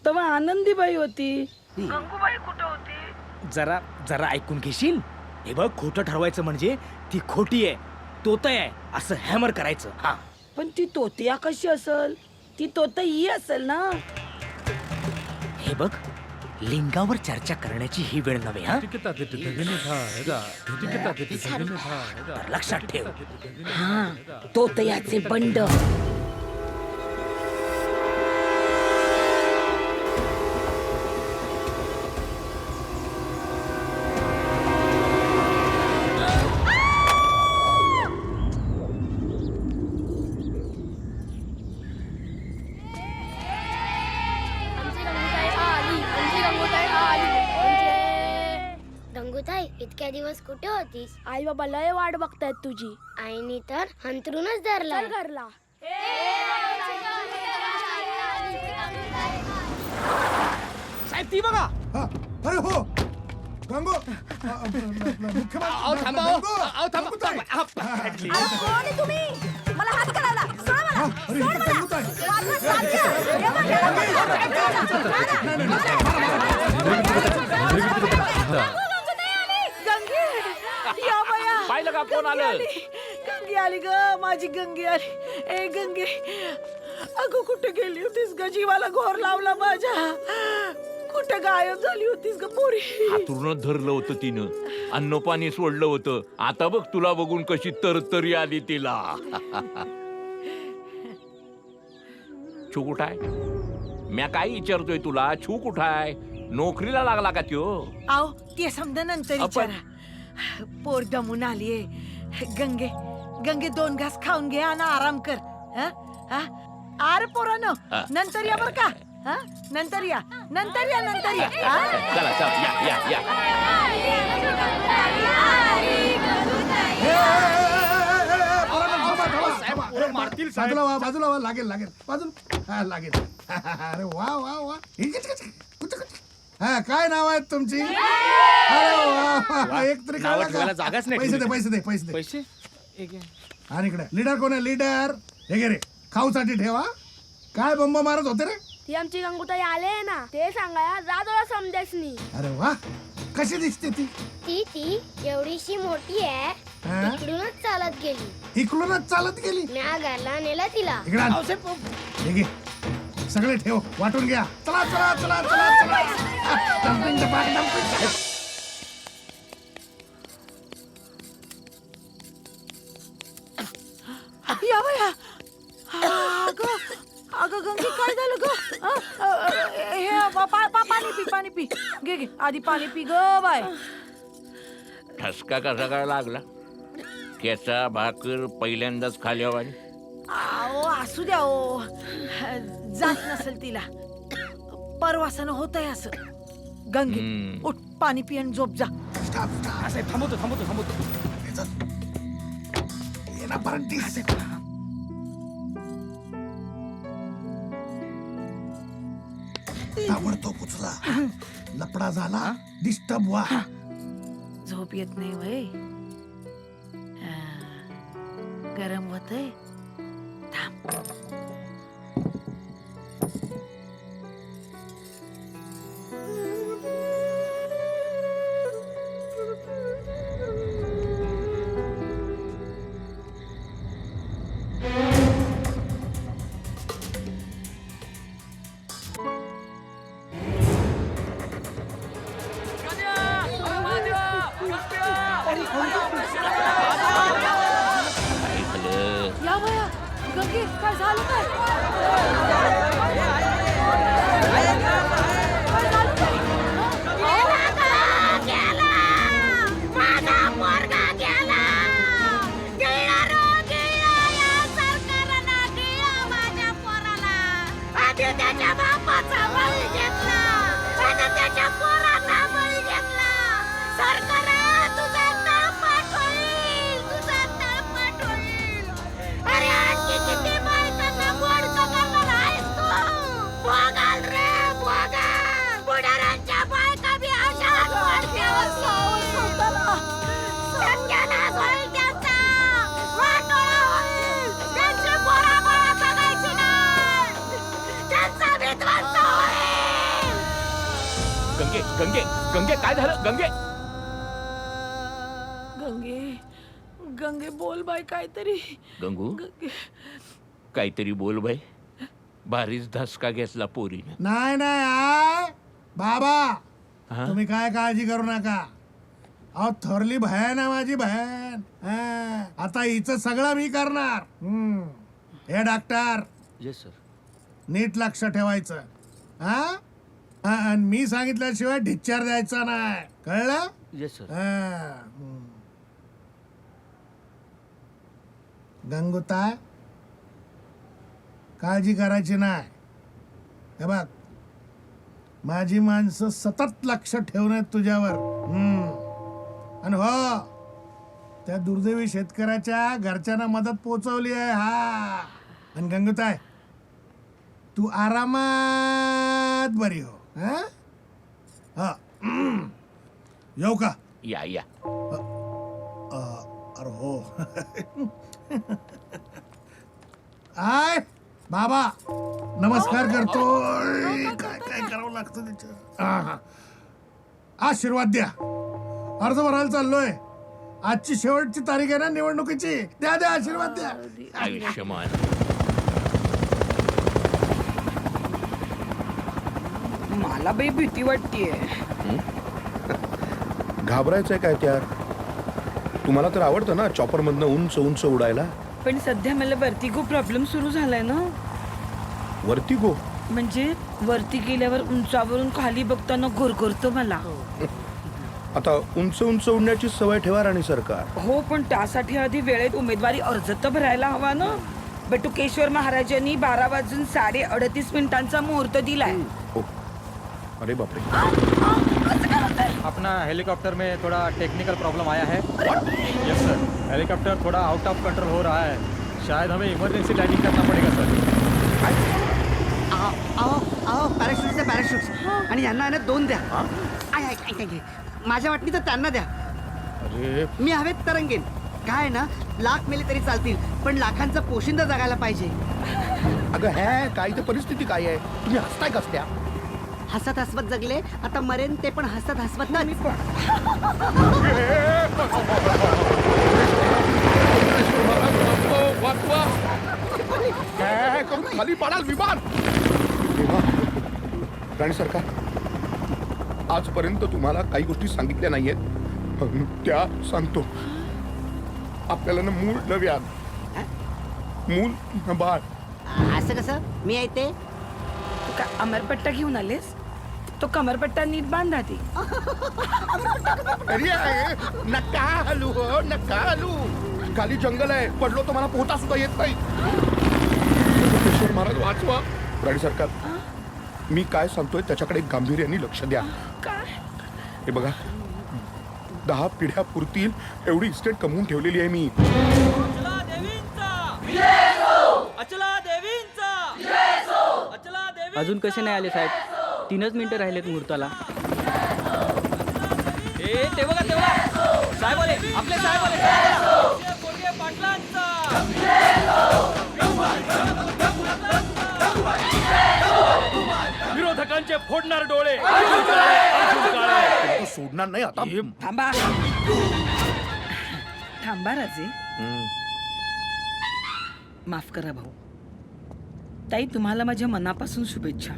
तेव्हा आनंदीबाई होती. गंगूबाई कुठं होती? जरा जरा ऐकून घेशील? हे बघ खोटं ठरवायचं म्हणजे ती खोटी आहे तोतय आहे असं हॅमर करायचं. हा पण ती तोतिया कशी असल? ती तोतई असेल ना. हे बघ लिंगावर चर्चा करण्याची ही वेळ नव्हे. हा तर लक्षात ठेव. हा तोतयाचे बंड. गंगूताई इतक्या दिवस कुठे होतीस? आई बाबा लय वाट बघतायत तुझी. आईनी तर हंतरूनच धरला. घरला साहेब ती बघा. अरे हो गंगो मला हात करायला पाहिलं का कोण आलं? गंगी आली ग माझी. गंगी आली. ए गंगे अगं कुठे गेली होतीस ग? जीवाला घोर लावला माझ्या. कुठे गायब झाली होतीस ग पोरी? हातून धरलं होतं तिनं. अन्न पाणी सोडलं होतं. आता बघ तुला बघून कशी तरतरी आली तिला. छू कुठाय? म्या काय विचारतोय तुला? छू कुठाय? नोकरीला लागला का त्यो? आओ ते समजा नंतर विचारा. पोर दमून आलीये. गंगे गंगे 2 घास खाऊन घे आणि आराम कर. आर पोरानो नंतर या बर का. नंतर या नंतर या नंतर या. चला चला या या मारतील बाजूला वा बाजूला वा. लागेल लागेल बाजूला लागेल. अरे वा वा वा. हा काय नाव आहेत तुमची? अरे वा एक तरी जागाच नाही. पैसे दे पैसे दे पैसे दे. पैसे आणि इकडे लीडर कोण आहे? लीडर हे घे रे खाऊसाठी ठेवा. काय बंब मारत होते रे? ती आमची गंगूताई आले ना ते सांगाया जादोला समजेसनी. अरे वा कशी दिसते ती? ती एवढीशी मोठी आहे, हा? इकडूनच चालत गेली. इकडूनच चालत गेली. म्या घरला नेला तिला. इकडे आण. हे घे. सगळे ठेव, वाटून घ्या. चला चला चला चला चला. डम्पिंग डपाक, डम्पिंग. या बया अगं गंगे काय झालं ग पाणी पी घे आधी पाणी पी ग बाय. ठसका कसा काय लागला? केचा भाकर पहिल्यांदाच खाल्यावर आओ असू द्या ओ, जात नसेल तिला, परवासानं होतंय असं. गंगे उठ, पाणी पी आणि झोप जा. थांबवतो ये ना परंतीस. ताबडतोब उचला. लपडा झाला, डिस्टर्ब व्हा. झोप येत नाही वय, गरम होतंय. थांब. या बया गंगे काय झालं काय? त्याच्या बापाचा बळी घेतला, त्याच्या पोराचा बळी घेतला. सरकार तुझा तळपाट होईल, तुझा तळपाट होईल. अरे आणखी किती बायकांना गोडकं करणार आहेस तू? भोगाल रे भोगाल. बुडारांच्या बायका बी अशाच वाढत्यावर सत्यानाश होईल त्यांचा, वाटोळा होईल. त्यांची पोरा बाळा बघायची नाही, त्यांचा विध्वंस होईल. गंगे गंगे गंगे काय झालं? गंगे गंगे गंगे बोल बाय काहीतरी. गंगू गंगे काहीतरी बोल बाई. भारीच धसका घेतला पोरीने. नाही आय बाबा, हा? तुम्ही काय काळजी करू नका. अहो थोरली बहीण आहे माझी बहीण. हा, आता हिचं सगळं मी करणार. हे डॉक्टर, येस सर. नीट लक्ष ठेवायचं. हा हा, आणि मी सांगितल्याशिवाय ढिच्चार द्यायचा नाही, कळलं? Yes sir. हा. गंगूताय, काळजी करायची नाही. हे बघ, माझी माणसं सतत लक्ष ठेवण्यात तुझ्यावर. आणि हो, त्या दुर्दैवी शेतकऱ्याच्या घरच्यांना मदत पोहोचवली आहे. हा, आणि गंगूताय, तू आरामात बरी हो. हा? हा. येऊ का? या या. अरे हो. आय बाबा, नमस्कार करतो. काय काय करावं लागतं त्याच्या. आशीर्वाद द्या. अर्ज भरायला चाललोय. आजची शेवटची तारीख आहे ना निवडणुकीची. द्या द्या आशीर्वाद द्या. आयुष्यमान. मला बाई भीती वाटतीये. घाबरायचंय काय त्यात? तुम्हाला तर आवडतं ना चॉपर मधनं उंच उंच उडायला. पण सध्या मला वर्टिगो प्रॉब्लेम सुरू झालाय ना. वरती गो म्हणजे वरती गेल्यावर उंचावरून खाली बघताना घोरघोरतं मला. आता उंच उंच उडण्याची सवय ठेवा राणी सरकार. हो, पण त्यासाठी आधी वेळेत उमेदवारी अर्ज तर भरायला हवा ना. बटुकेश्वर महाराजांनी 12:38 मुहूर्त दिलाय. अरे बापरे. अपना हेलीकॉप्टर में थोड़ा टेक्निकल प्रॉब्लम आया है. यस सर, हेलीकॉप्टर थोड़ा आउट ऑफ कंट्रोल हो रहा है. शायद हमें इमरजेंसी लैंडिंग करना पड़ेगा सर. पॅराशूट पॅराशूट आणि यांना ना 2 द्या. माझ्या वाटणी तर त्यांना द्या. अरे मी हवेत तरंगेन. काय ना, लाख मेले तरी चालतील, पण लाखांचा पोशिंदा जगायला पाहिजे. अगं हे काय ते परिस्थिती काय आहे? तुम्ही हसताय कसत्या? हसत हसवत जगले, आता मरेन ते पण हसत हसवत ना. मी पण खाली पडाल विमान. राणी सरकार, आजपर्यंत तुम्हाला काही गोष्टी सांगितल्या नाहीयेत, त्या सांगतो. आपल्याला ना मूल न व्याध, मूल न बाळ. असं कसं? मी आहे ते. तू का अमरपट्टा घेऊन आलेस? तो कमरपट्टा नीट बांध आधी. अरे नका हलू हो, नका हलू. खाली जंगल आहे, पडलो तर मला पोहता सुद्धा येत नाही. सिद्धेश्वर महाराज वाचवा. राणी सरकार, मी काय सांगतोय त्याच्याकडे गांभीर्याने लक्ष द्या. हे बघा, 10 पिढ्या पुरतील एवढी इस्टेट कमवून ठेवलेली आहे मी. अजून कसे नाही आले साहेब? 3च मिनिटं राहिलेत मुहूर्ताला. ते बघा साहेब आले, आपले साहेब आले. विरोधकांचे फोडणार डोळे. सोडणार नाही आता. थांबा थांबा राजे. माफ करा भाऊ. ताई, तुम्हाला माझ्या मनापासून शुभेच्छा.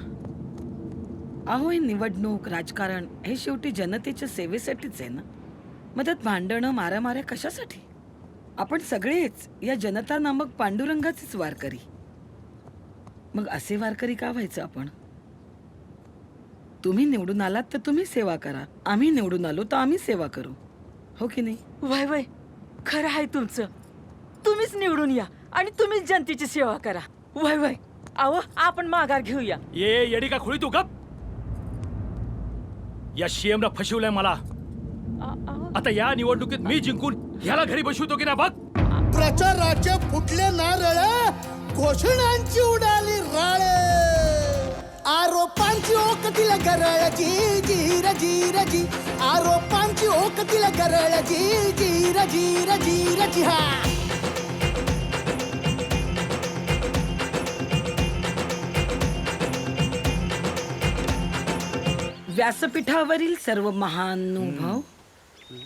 अहो, हे निवडणूक राजकारण हे शेवटी जनतेच्या सेवेसाठीच आहे ना. मदत भांडणं मारामाऱ्या कशासाठी? आपण सगळेच या जनता नामक पांडुरंगाचेच वारकरी. मग असे वारकरी का व्हायचं आपण? तुम्ही निवडून आलात तर तुम्ही सेवा करा, आम्ही निवडून आलो तर आम्ही सेवा करू. हो की नाही? वय वय, खरं आहे तुमचं. तुम्हीच निवडून या आणि तुम्हीच जनतेची सेवा करा. वय वय, अहो आपण माघार घेऊया. ये येडी का खोळी तू? गप. या सीएम ला फसवलंय मला. आता या निवडणुकीत मी जिंकून ह्याला घरी बसवतो की ना बघ. प्रचाराचे फुटले नारळ, घोषणांची उडाली राळ, आरोपांची ओकतील गरळ, जी जीर जीर जी. आरोपांची ओकतील गरळ, जी जीर जीर जीर जी. हा व्यासपीठावरील सर्व महानुभाव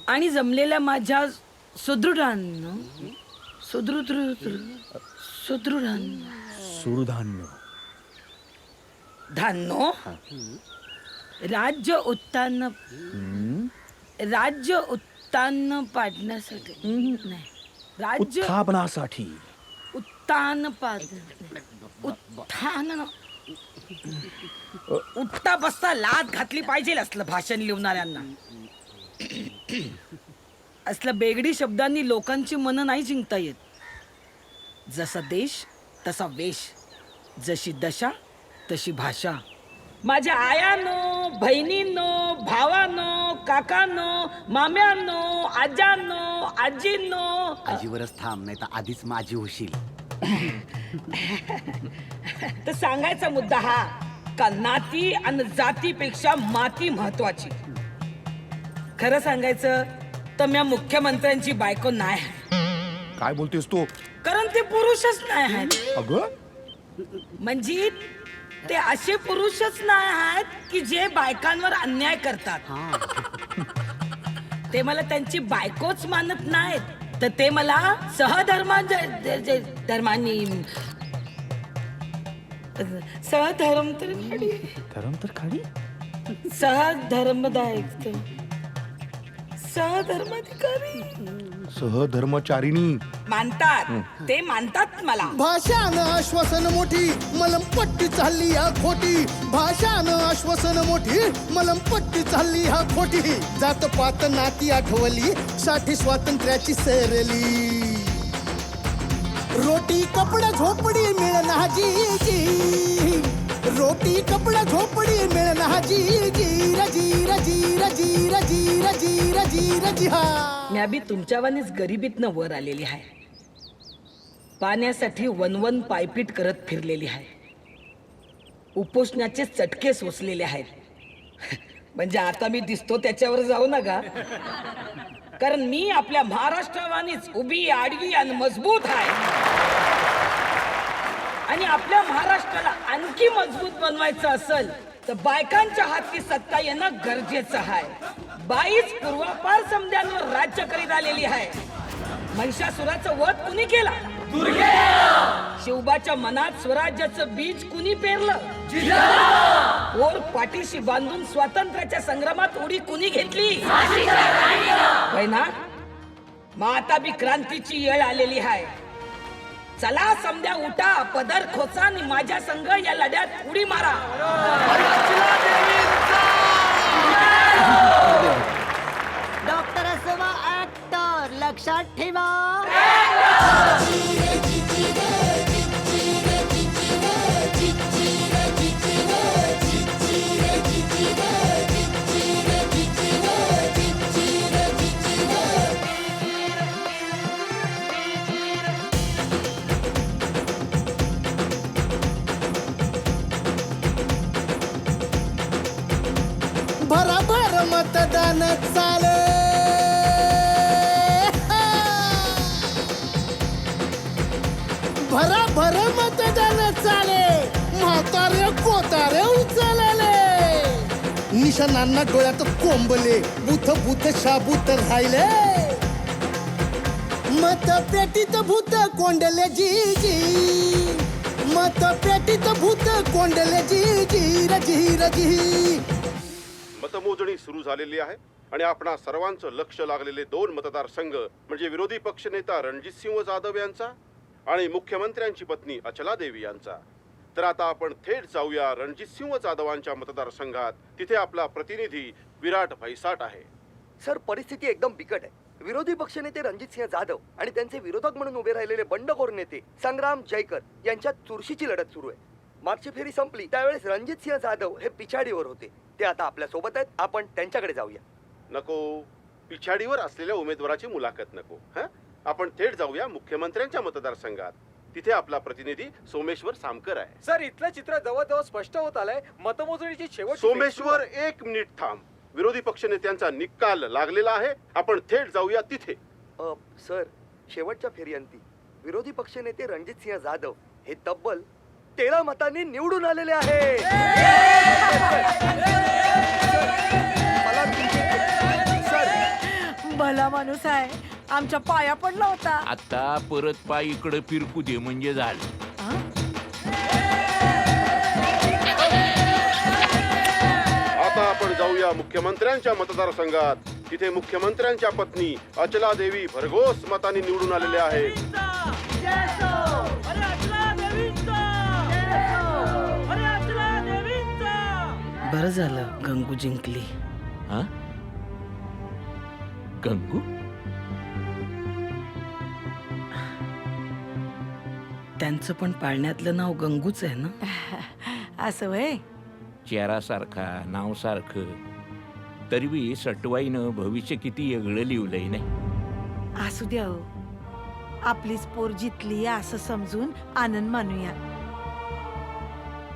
आणि जमलेल्या माझ्या सुदृढांनो, धान्नो, राज्य उत्तान पाडण्यासाठी नाही, राज्य उत्थापनासाठी. उत्तान उठता बसता लात घातली पाहिजे असलं भाषण लिहणाऱ्यांना. असलं बेगडी शब्दांनी लोकांची मनं नाही जिंकता येत. जसा देश तसा वेश, जशी दशा तशी भाषा. माझ्या आयानो, बहिणींनो, भावानो, काकांनो, माम्यांनो, आजांनो, आजींनो. आजीवरच थांब, नाही तर आधीच माझी होशील. तर सांगायचा मुद्दा हा का नाती आणि जातीपेक्षा माती महत्वाची. खरं सांगायचं तर मी मुख्यमंत्र्यांची बायको नाही आहे. काय बोलतेस तू? कारण ते पुरुषच नाही आहेत. अगं, म्हणजे ते असे पुरुषच नाही आहेत की जे बायकांवर अन्याय करतात. ते मला त्यांची बायकोच मानत नाहीत, तर ते मला सहधर्मचारिणी मानतात. ते मानतात मला. भाषानं आश्वासन मोठी, मलमपट्टी चालली या खोटी. भाषानं आश्वासन मोठी, मलमपट्टी चालली हा खोटी. जात पात नाती आठवली, साठी स्वातंत्र्याची सरली. रोटी कपडा झोपडी मिळना जी जी. रोटी कपडा झोपडी मिळना जी जी रजी रजी रजी रजी रजी रजी रजी. हा मी बी तुमच्यावानीच गरिबीतनं वर आलेली आहे. पाण्यासाठी वनवन पायपीट करत फिरलेली आहे. उपोषणाचे चटके सोसलेले आहेत. म्हणजे आता मी दिसतो त्याच्यावर जाऊ नका, कारण मी आपल्या महाराष्ट्रावानीच उभी आडवी आणि मजबूत आहे. आणि आपल्या महाराष्ट्राला आणखी मजबूत बनवायचं असेल तर बायकांच्या हाती सत्ता येणं गरजेचं आहे. बाईच पूर्वापार समध्यांवर राज्य करीत आलेली आहे. महिषासुराचं वध कुणी केला? शिवबाच्या मनात स्वराज्याचं बीज कुणी पेरलं? ओर पाठीशी बांधून स्वातंत्र्याच्या संग्रामात उडी कुणी घेतली? होय ना? मग आता बी क्रांतीची वेळ आलेली आहे. चला समद्या उठा, पदर खोचा आणि माझ्या संघ या लढ्यात उडी मारा. डॉक्टर असवा ऍक्टर लक्षात ठेवा. भराभर मतदान चाले, भराभर मतदान चाले, म्हातारे कोतारे उचलले, निशाणांना डोळ्यात कोंबले, बुथ बुथ शाबूत राहिले, मतपेटीत भूत कोंडले जी जी, मतपेटीत भूत कोंडले जी जी रजी रजी. मतमोजणी सुरू झालेली आहे आणि आपणा सर्वांचं लक्ष लागलेले 2 मतदारसंघ म्हणजे विरोधी पक्षनेता रणजितसिंह जाधव यांचा आणि मुख्यमंत्र्यांची पत्नी अचला देवी यांचा. तर आता आपण थेट जाऊया रणजितसिंह जाधवांच्या मतदारसंघात. तिथे आपला प्रतिनिधी विराट भैसाट आहे. सर, परिस्थिती एकदम बिकट आहे. विरोधी पक्षनेते रणजितसिंह जाधव आणि त्यांचे विरोधक म्हणून उभे राहिलेले बंडखोर नेते संग्राम जयकर यांच्यात चुरशीची लढत सुरू आहे. मागची फेरी संपली त्यावेळेस रणजितसिंह जाधव हे पिछाडीवर होते. ते आता आपल्या सोबत आहेत. आपण त्यांच्याकडे जाऊया. नको, पिछाडीवर असलेल्या उमेदवाराची मुलाखत नको. आपण थेट जाऊया मुख्यमंत्र्यांच्या मतदारसंघात. तिथे आपला प्रतिनिधी सोमेश्वर सामकर आहे. सर, इथलं चित्र जवळजवळ स्पष्ट होत आलंय. मतमोजणीची शेवट. सोमेश्वर, 1 मिनिट थांब. विरोधी पक्षनेत्यांचा निकाल लागलेला आहे. आपण थेट जाऊया तिथे. सर, शेवटच्या फेरीअंती विरोधी पक्षनेते रणजितसिंह जाधव हे तब्बल 13 मतांनी निवडून आलेले आहे. भला माणूस आहे, आमच्या पाया पडला होता. आता परत पाय इकडे फिरकू दे म्हणजे झालं. आता आपण जाऊया मुख्यमंत्र्यांच्या मतदारसंघात. तिथे मुख्यमंत्र्यांच्या पत्नी अचला देवी भरघोस मतांनी निवडून आलेल्या आहेत. बरं झालं गंगू जिंकली. हा? गंगू? त्यांचं पण पाळण्यातलं नाव गंगूच आहे ना? असं वय. चेहरासारखा, नाव सारखं, तरी बी सटवाईनं भविष्य किती वेगळं लिवलंय नाही. असू द्या हो, आपलीच पोर जितली असं समजून आनंद मानूया.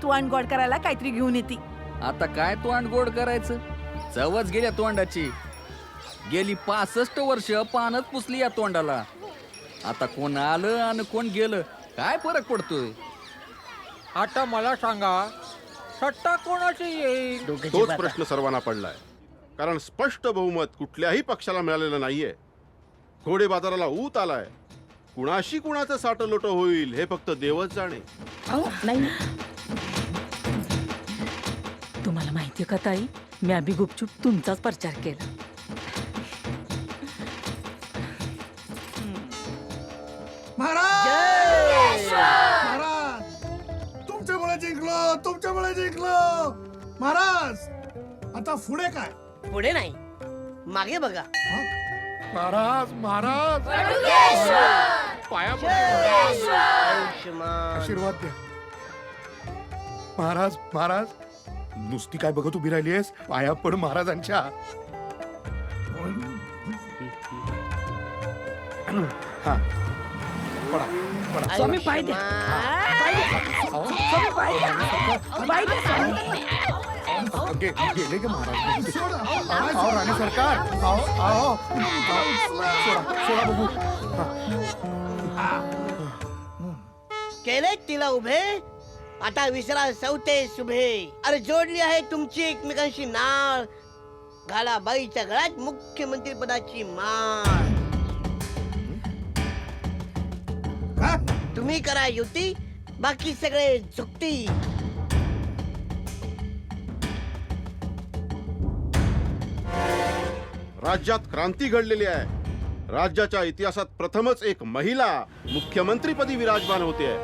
तू गोड करायला काहीतरी घेऊन येते. आता काय तोंड गोड करायचं? चवच गेल्या तोंडाची. गेली 65 वर्ष पानच पुसली या तोंडाला. आता कोण आलं आणि कोण गेलं काय फरक पडतोय? आता मला सांगा, सत्ता कोणाची येईल? तोच प्रश्न सर्वांना पडलाय. कारण स्पष्ट बहुमत कुठल्याही पक्षाला मिळालेलं नाहीये. घोडे बाजाराला ऊत आलाय. कुणाशी कुणाचं साठलोट होईल हे फक्त देवच जाणे. नाही, तुम्हाला माहितीये का ताई, मी अभि गुपचूप तुमचाच प्रचार केला. महाराज, तुमच्यामुळे जिंकलो, तुमच्यामुळे जिंकलो. महाराज, आता पुढे काय? पुढे नाही, मागे बघा. महाराज, महाराज, पाया आशीर्वाद द्या. महाराज, महाराज, नुसती काय बघत उभी राहिली आहेस? पाया पड महाराजांच्या. हा, पडा, पडा. स्वामी पाय द्या. स्वामी पाय द्या. पाय द्या स्वामी. गेले का महाराज? आओ राणी सरकार, आओ आओ, सोडा बघू. केले तिला उभे आता विसरा सवते शुभे. अरे जोडली आहे तुमची एकमेकांशी नाळ. घाला बाईच्या गळ्यात मुख्यमंत्री पदाची माळ. तुम्ही करा युती, बाकी सगळे झुकती. राज्यात क्रांती घडलेली आहे. राज्याच्या इतिहासात प्रथमच एक महिला मुख्यमंत्रीपदी विराजमान होते.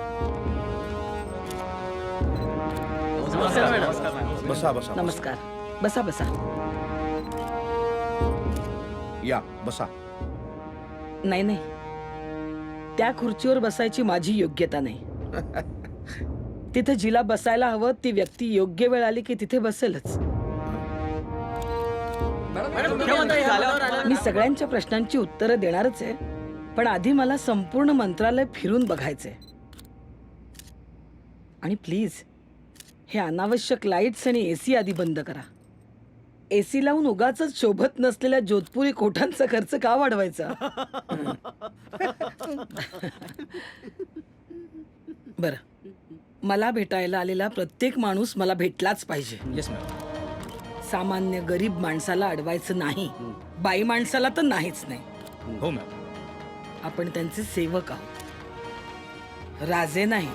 बसा बसा नमस्कार. बसा बसा. या बसा. नाही नाही, त्या खुर्चीवर बसायची माझी योग्यता नाही. तिथे जिला बसायला हवं ती व्यक्ती योग्य वेळ आली की तिथे बसेलच. मी सगळ्यांच्या प्रश्नांची उत्तरं देणारच आहे, पण आधी मला संपूर्ण मंत्रालय फिरून बघायचंय. आणि प्लीज हे अनावश्यक लाईट्स आणि एसी आधी बंद करा. एसी लावून उगाचच शोभत नसलेल्या जोधपुरी कोठांचा खर्च का वाढवायचा? बर, मला भेटायला आलेला प्रत्येक माणूस मला भेटलाच पाहिजे. Yes ma'am. सामान्य गरीब माणसाला अडवायचं नाही, बाई माणसाला तर नाहीच नाही. हो मॅम. आपण त्यांचे सेवक आहोत, राजे नाही.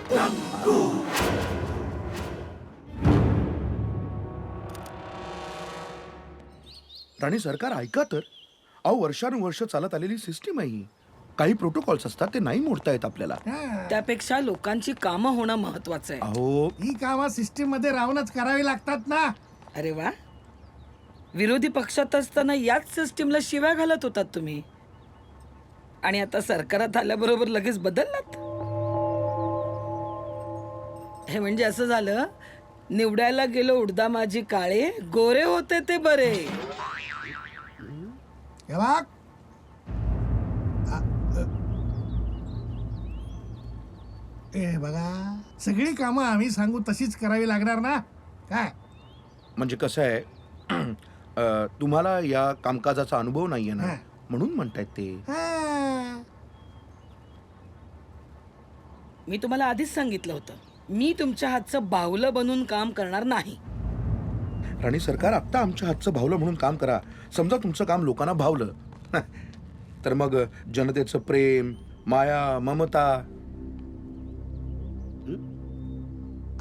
राणी सरकार ऐका तर. अहो वर्षानुवर्ष चालत आलेली सिस्टीम आहे ही. काही प्रोटोकॉल्स असतात ते नाही मोडता येत आपल्याला. त्यापेक्षा लोकांची कामं होणं महत्वाचं आहे. अहो ही कामं सिस्टीम मध्ये राहूनच करावी लागतात ना. अरे वा, विरोधी पक्षात असताना याच सिस्टीमला शिव्या घालत होतात तुम्ही, आणि आता सरकारात आल्याबरोबर लगेच बदललात. हे म्हणजे असं झालं, निवडायला गेलो उडदा माझी काळे, गोरे होते ते बरे. हे बघ, बघा, सगळी कामं आम्ही सांगू तशीच करावी लागणार ना. काय म्हणजे कसं आहे, तुम्हाला या कामकाजाचा अनुभव नाहीये ना, म्हणून म्हणतायत ते. मी तुम्हाला आधीच सांगितलं होतं, मी तुमच्या हातचं बाहुलं बनून काम करणार नाही. राणी सरकार, आत्ता आमच्या हातचं भावलं म्हणून काम करा. समजा तुमचं काम लोकांना भावलं तर मग जनतेचं प्रेम, माया, ममता.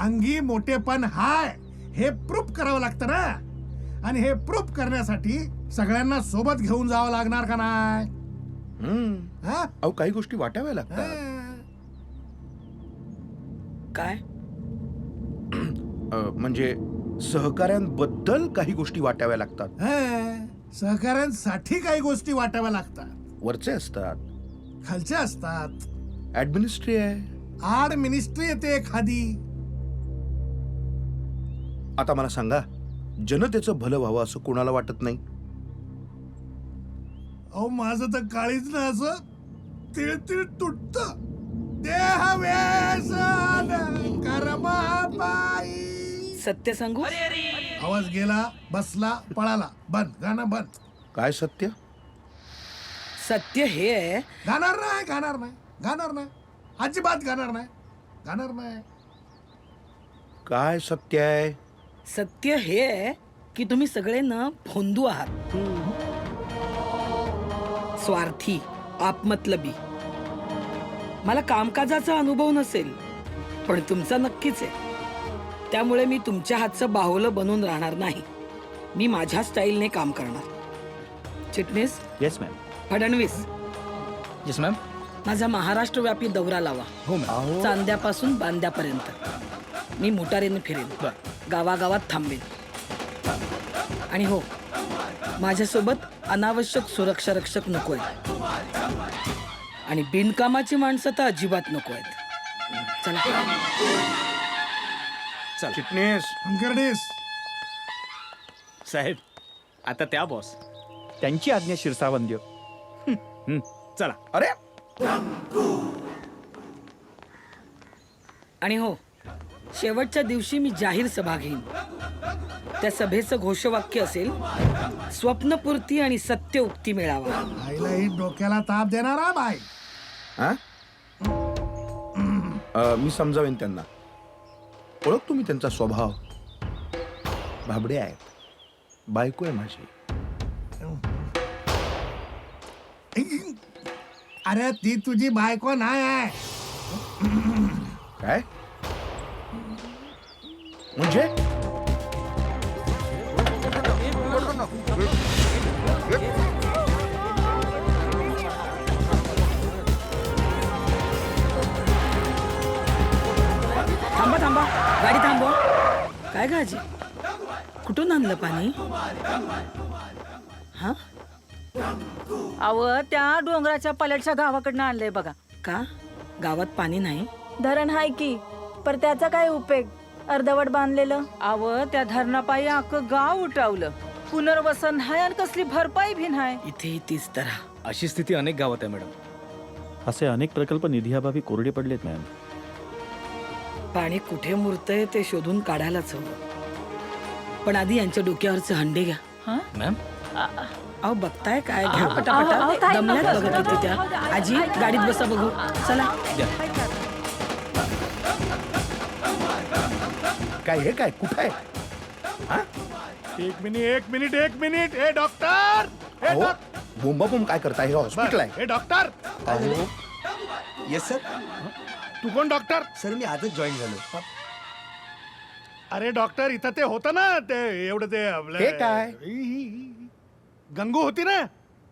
अंगी मोठेपण हाय हे प्रूफ करावं लागतं ना. आणि हे प्रूफ करण्यासाठी सगळ्यांना सोबत घेऊन जावं लागणार का नाही? अहो काही गोष्टी वाटाव्या लागतात. काय म्हणजे सहकाऱ्यांबद्दल काही गोष्टी वाटाव्या लागतात. सहकाऱ्यांसाठी काही गोष्टी वाटाव्या लागतात. वरचे असतात, खालचे असतात. ऍडमिनिस्ट्री आहे, आड मिनिस्ट्री येते एखादी. आता मला सांगा, जनतेचं भलं व्हावं असं कोणाला वाटत नाही? अहो माझं तर काळीच ना असं तिळ तिळ तुटत. देह व्यसन कर्मापायी. सत्य सांगू, आवाज गेला, बसला, पळाला. बंद, गाणं बंद. काय सत्य? सत्य हे आहे, गाणार नाही, गाणार नाही, गाणार नाही, अजिबात गाणार नाही, गाणार नाही. काय सत्य आहे? सत्य हे आहे की तुम्ही सगळे ना भोंदू आहात, स्वार्थी, आपमतलबी. मला कामकाजाचा अनुभव नसेल, पण तुमचा नक्कीच आहे. त्यामुळे मी तुमच्या हातचं बाहुलं बनून राहणार नाही. मी माझ्या स्टाईलने काम करणार. Chitnis. Yes ma'am. Fadnavis. Yes ma'am. माझा महाराष्ट्र व्यापी दौरा लावा. हो मॅम. चांद्यापासून बांद्यापर्यंत. मी मोटारीने फिरेन, गावागावात थांबेन. आणि हो, माझ्यासोबत अनावश्यक सुरक्षा रक्षक नको आहेत, आणि बिनकामाची माणसं तर अजिबात नको आहेत. चला. चिटणीस. अंकरडीस. साहेब, आता त्या बॉस. त्यांची आज्ञा शिरसावंद्य. चला. अरे आणि हो, शेवटच्या दिवशी मी जाहीर सभा घेईन. त्या सभेचं घोषवाक्य असेल, स्वप्नपूर्ती आणि सत्य उक्ती मिळावा. आईला ही डोक्याला ताप देणारा बाई. मी समजावेन त्यांना. ओळखतो मी त्यांचा स्वभाव. भाबडे आहेत. बायको आहे माझी. अरे ती तुझी बायको नाही आहे. काय म्हणजे? थांबा थांबा, गाडी थांबवा. काय गाजी, कुठून आणलं पाणी? हा, अव त्या डोंगराच्या पलटच्या गावाकडनं आणलंय बघा. का गावात पाणी नाही? धरण हाय की, पर त्याचा काय उपयोग? अर्धवट बांधलेलं. अव त्या धरणापायी अख्खं गाव उठावलं. पुनर्वसन हाय आणि कसली भरपाई भी नाही. इथे तीच तरह. अशी स्थिती अनेक गावात आहे मॅडम. असे अनेक प्रकल्प निधीअभावी कोरडे पडलेत मॅम. पाणी कुठे मुरतंय ते शोधून काढायलाच हवं. पण आधी यांच्या डोक्यावरचे हंडे घ्या. मॅम अहो बघताय काय, घ्या अहो, पटापटा. काय दमल्यात नको. बघा किती त्या. आजी गाडीत बसा बघू. चला. काय हे काय कुठं आहे? एक मिनिट हे डॉक्टर. बोंबाबोंब काय करताय? हे हॉस्पिटल आहे. हे डॉक्टर. Yes sir. तू कोण डॉक्टर? सर मी आजच जॉईन झालो. अरे डॉक्टर, इथं ते होतं ना, ते एवढं ते आपलं. हे काय? गंगू होती ना.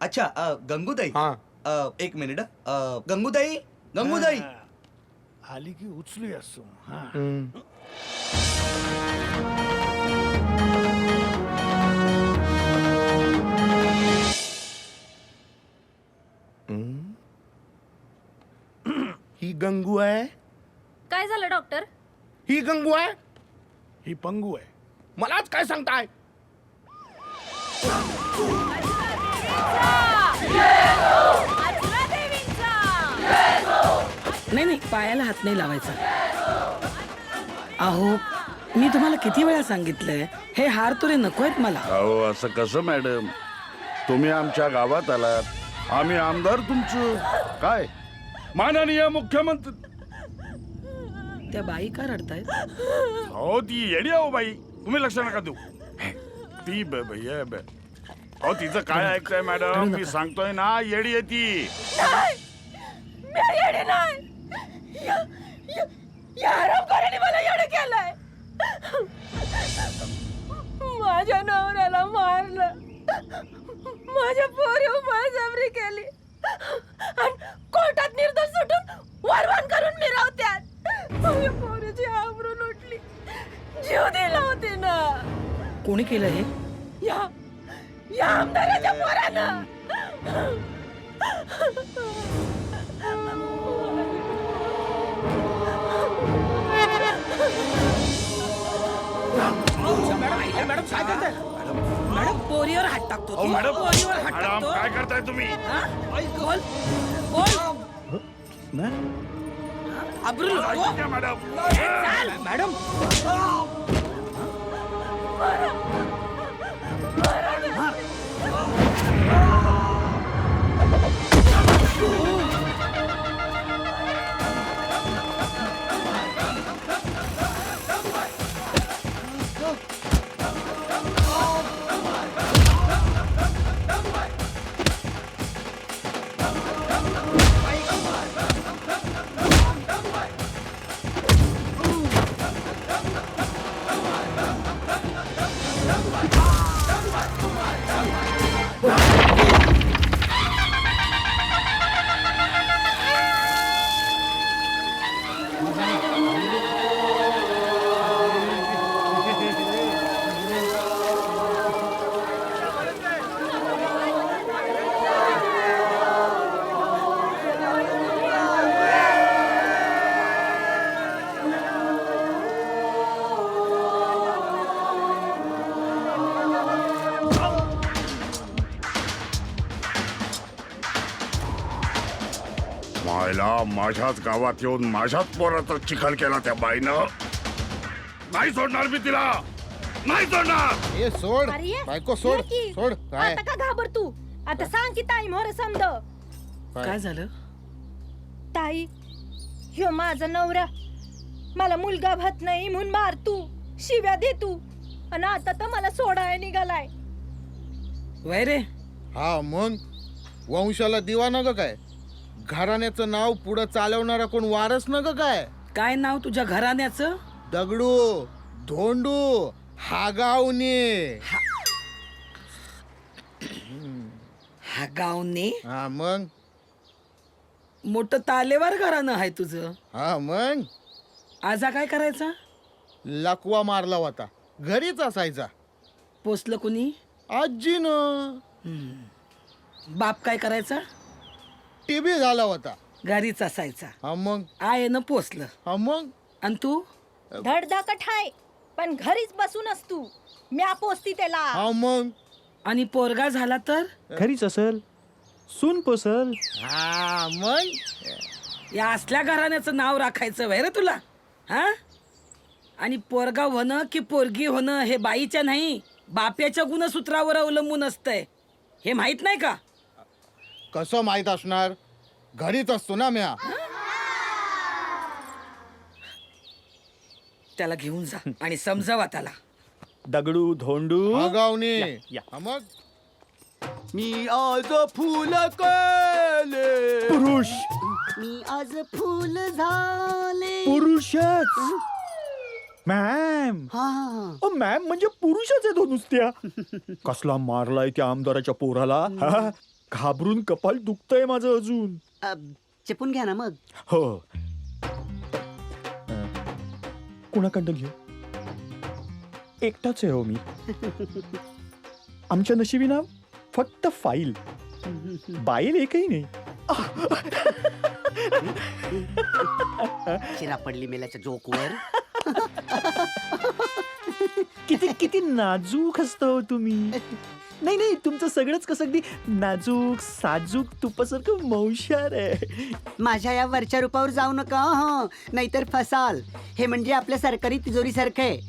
अच्छा गंगूताई. एक मिनिट. गंगूताई. गंगूताई आली की उचलू असो. ही गंगू आहे. काय झालं डॉक्टर? ही गंगू आहे. ही पंगू आहे. मलाच काय सांगताय? नाही, पायाला हात नाही लावायचा. अहो मी तुम्हाला किती वेळा सांगितलंय, हे हार तुरे नको आहेत मला. अहो असं कसं मॅडम? तुम्ही आमच्या गावात आलात, आम्ही आमदार तुमचं काय माननीय मुख्यमंत्री. त्या बाई का रडतायत? हो ती येडी आहे हो बाई, तुम्ही लक्ष नका देऊ. ती हो तिचं काय ऐकताय मॅडम? मी सांगतोय ना, येडी आहे ती. मला येडं केलंय. माझ्या नवऱ्याला मारलं, माझ्या पोरीवर बळजबरी केली आणि कोर्टात निर्दोष सुटून वरवान करून मिरवत्यात. माझ्या पोरीची आबरू लुटली, जीव दिला होती ना. कोणी केलं हे? या आमदाराच्या पोरानं. मॅडम काय करताय? मॅडम पोरीवर हात टाकतो. अहो, मॅडम. पोरीवर हात मॅडम टाकतो. काय करताय तुम्ही? बोल बोल. आबरू लुटतो? मॅडम माझ्याच गावात येऊन माझ्याच पोराचा चिखल केला त्या बाईनं. नाही सोडणार मी तिला, नाही सोडणार. हे सोड बायको, सोड सोड. आता का घाबर तू? आता सांग की ताई मोर समज. काय झालं? ताई ह्यो माझा नवरा मला मुलगा भात नाही म्हणून मार तू, शिव्या दे तू, आणि आता तर मला सोडाय निघालाय. वय रे. हा मग वंशाला दिवा न ग काय, घराण्याचं नाव पुढं चालवणारा कोण वारस न ग काय. काय नाव तुझ्या घराण्याचं? दगडू, धोंडू, हागावणे. हा गावने. हा मग मोठं तालेवार घराणं आहे तुझं. हा मग आजा काय करायचा? लकवा मारला होता, घरीच असायचा. पोचलं कुणी? आजीनं. बाप काय करायचा? टीबी झाला होता, घरीच असायचा. हा मग आहे ना पोचलं. हा मग आणि तू? धडधाकट हाय पण घरीच बसून असतू, म्या पोचती त्याला. हा मग आणि पोरगा झाला तर? घरीच असल, सून पोसल. हा मग या असल्या घराण्याचं नाव राखायचं वय रे तुला? हा? आणि पोरगा होणं की पोरगी होणं हे बाईच्या नाही, बाप्याच्या गुणसूत्रावर अवलंबून असतंय. हे माहित नाही का? कसं माहित असणार, घरीच असतो ना म्या. त्याला घेऊन जा आणि समजावा त्याला. दगडू, धोंडू, हागावणे. या. हा मग मी आज फुल केले, पुरुष, मी आज फुल झाले. पुरुषच. मॅम, हा ओ मॅम म्हणजे पुरुषच आहे तो नुसत्या. कसला मारलाय त्या आमदाराच्या पोराला. हा? घाबरून कपाल दुखतंय माझं अजून. चेपून घ्या ना मग. हो. कुणाकडं घेऊ? एकटाच आहे हो मी. आमच्या नशिबी ना फक्त फाईल, बाईल एकही नाही. चिरा पडली मेल्याच्या जोकवर. किती किती नाजूक असता हो तुम्ही. नाही नाही, तुमचं सगळंच कसं अगदी नाजूक साजूक तुपासारखं मौशार आहे. माझ्या या वरच्या रूपावर जाऊ नका हं, नाहीतर फसाल. हे म्हणजे आपल्या सरकारी तिजोरी सारखं आहे.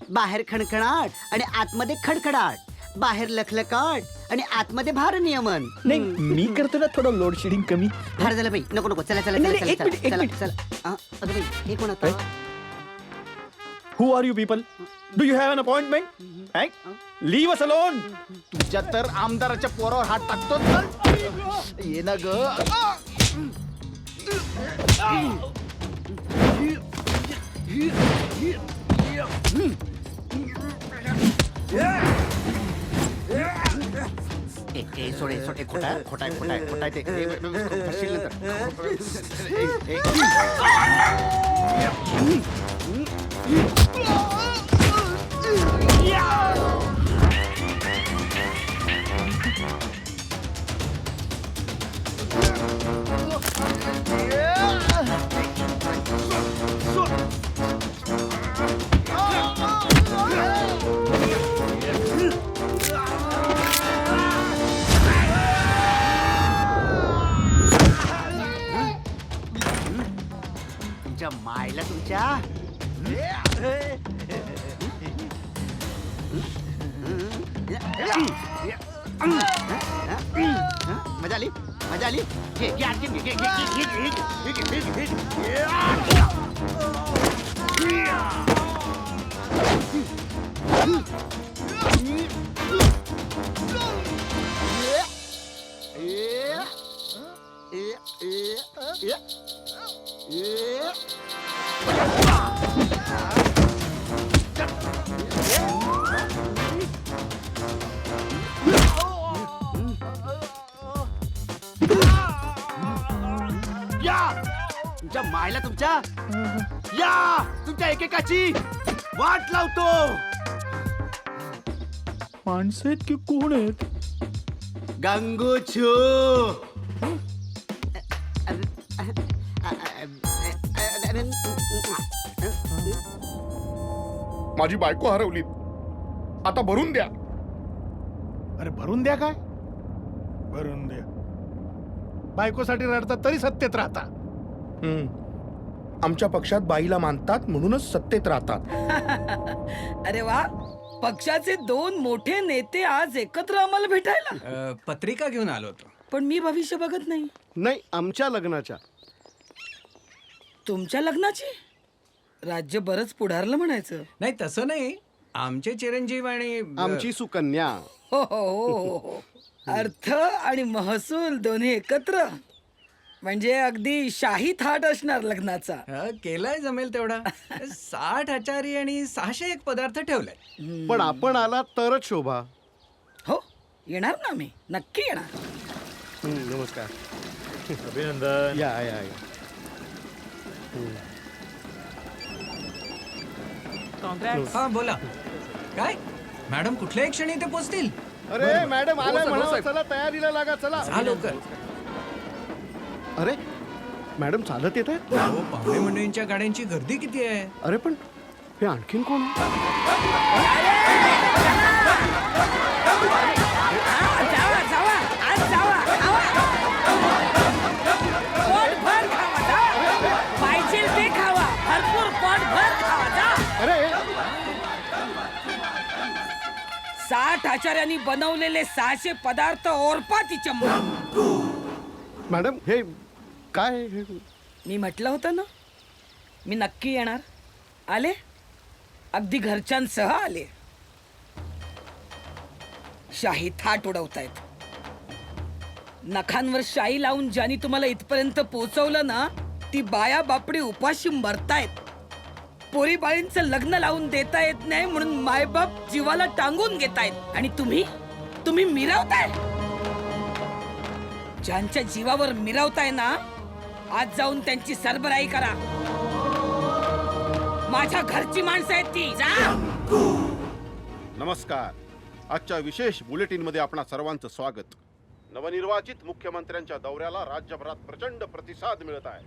बाहेर खणखणाट आणि आतमध्ये खडखडाट, बाहेर लखलकाट आणि आतमध्ये भार नियमन. नाही, मी करतो ना थोडं लोड शेडिंग कमी. फार झालं बाई, नको नको, चला चला नाही, चला एक चला मिनिट, एक चला मिनिट. चला. अगं बाई, हे कोण होतं? Who are you people? Do you have an appointment? Leave us alone. तुझ्या तर आमदाराच्या पोरावर हात टाकतो तर. ये ना ग. सोडे सोडे, खोटा खोटा खोटा खोटा ते फसशील तुमच्या मायला तुमच्या. मजा आली मजा आली. घे घे आणखी घे घे घे घे घे घे. या तुमच्या मायला तुमच्या. या तुमच्या एकेकाची वाट लावतो. माणसं आहेत की कोण आहेत? गंगूछू. माझी बायको हरवली, आता भरून द्या. अरे भरून द्या काय? भरून द्या. बायकोसाठी रडतात तरी सत्तेत राहता. आमच्या पक्षात बाईला मानतात म्हणूनच सत्तेत राहतात. अरे वा, पक्षाचे 2 मोठे नेते आज एकत्र आम्हाला भेटायला. पत्रिका घेऊन आलो होतो. पण मी भविष्य बघत नाही. नाही, आमच्या लग्नाच्या. तुमच्या लग्नाची? राज्य बरंच पुढारलं म्हणायचं. नाही तसं नाही, आमचे चिरंजीव आणि आमची सुकन्या. हो हो हो हो. अर्थ आणि महसूल दोन्ही एकत्र म्हणजे अगदी शाही थाट असणार लग्नाचा. केलाय जमेल तेवढा. 60 आचारी आणि 601 पदार्थ ठेवलाय. पण आपण आला तरच शोभा. हो येणार ना, मी नक्की येणार. नमस्कार. अभिनंदन. या या. हा बोला. काय मॅडम कुठल्याही क्षणी ते पोचतील. अरे मॅडम आलाय म्हणा, चला तयारीला लागा, चला. जा लवकर. अरे मॅडम चालत येत आहेत. पाहुणे मंडळींच्या गाड्यांची गर्दी किती आहे. अरे पण हे आणखीन कोण? पोटभर खावा, जा. पाहिजे ते खावा, भरपूर पोटभर खावा, जा. अरे 60 आचार्यांनी बनवलेले 600 पदार्थ ओरपा तिच्या मॅडम हे काय? मी म्हटलं होतं ना, मी नक्की येणार. आले, अगदी घरच्यांसह आले. शाही थाट उडवतायत. नखांवर शाई लावून ज्यांनी तुम्हाला इथपर्यंत पोहोचवलं ना, ती बाया बापडी उपाशी मरतायत. पोरी बाळींचं लग्न लावून देता येत नाही म्हणून मायबाप जीवाला टांगून घेतायत. आणि तुम्ही मिरवताय. ज्यांच्या जीवावर मिरवताय ना, आज जाऊन त्यांची सरबराई करा. माझ्या घरची माणसं आहेत ती. जा. नमस्कार. आजच्या विशेष बुलेटिन मध्ये आपणा सर्वांचं स्वागत. नवनिर्वाचित मुख्यमंत्र्यांच्या दौऱ्याला राज्यभरात प्रचंड प्रतिसाद मिळत आहे.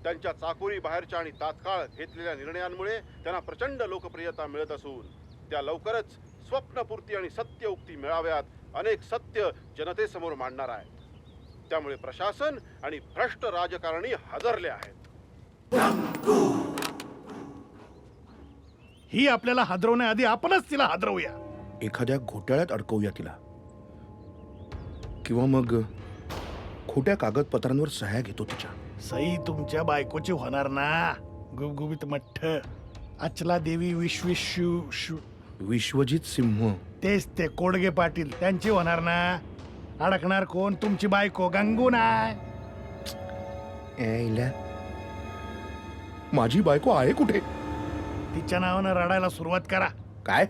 त्यांच्या चाकोरी बाहेरच्या आणि तात्काळ घेतलेल्या निर्णयांमुळे त्यांना प्रचंड लोकप्रियता मिळत असून त्या लवकरच स्वप्नपूर्ती आणि सत्य उक्ती मेळाव्यात अनेक सत्य जनतेसमोर मांडणार आहेत. त्यामुळे प्रशासन आणि भ्रष्ट राजकारणी हादरले आहेत. ही आपल्याला हादरवण्याआधी आपणच तिला हादरवूया. एखाद्या घोटाळ्यात अडकवूया तिला, किंवा मग खोट्या कागदपत्रांवर सह्या घेतो तिच्या. सई तुमच्या बायकोची होणार ना. गुबगुबीत मठ्ठ अचला देवी विश्वजित सिंह. तेच ते कोडगे पाटील, त्यांची होणार ना. अडकणार कोण? तुमची बायको गंगू नाय. माझी बायको आहे कुठे? तिच्या नावानं रडायला सुरुवात करा. काय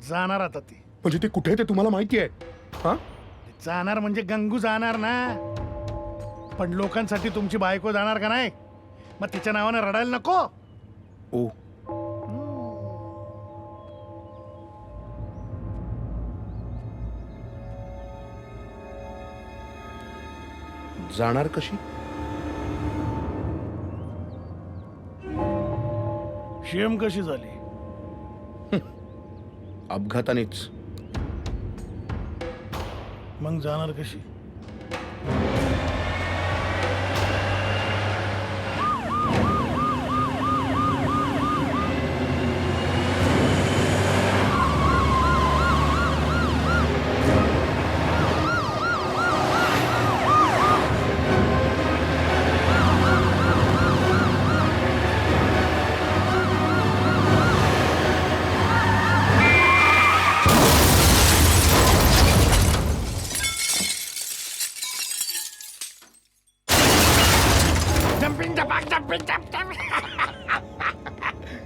जाणार आता ती. म्हणजे ते कुठे ते तुम्हाला माहिती आहे? हा, जाणार म्हणजे गंगू जाणार ना. पण लोकांसाठी तुमची बायको जाणार का नाही? मग तिच्या नावानं रडायला नको. ओ जाणार कशी? शेम कशी झाली? अपघातानेच. मग जाणार कशी?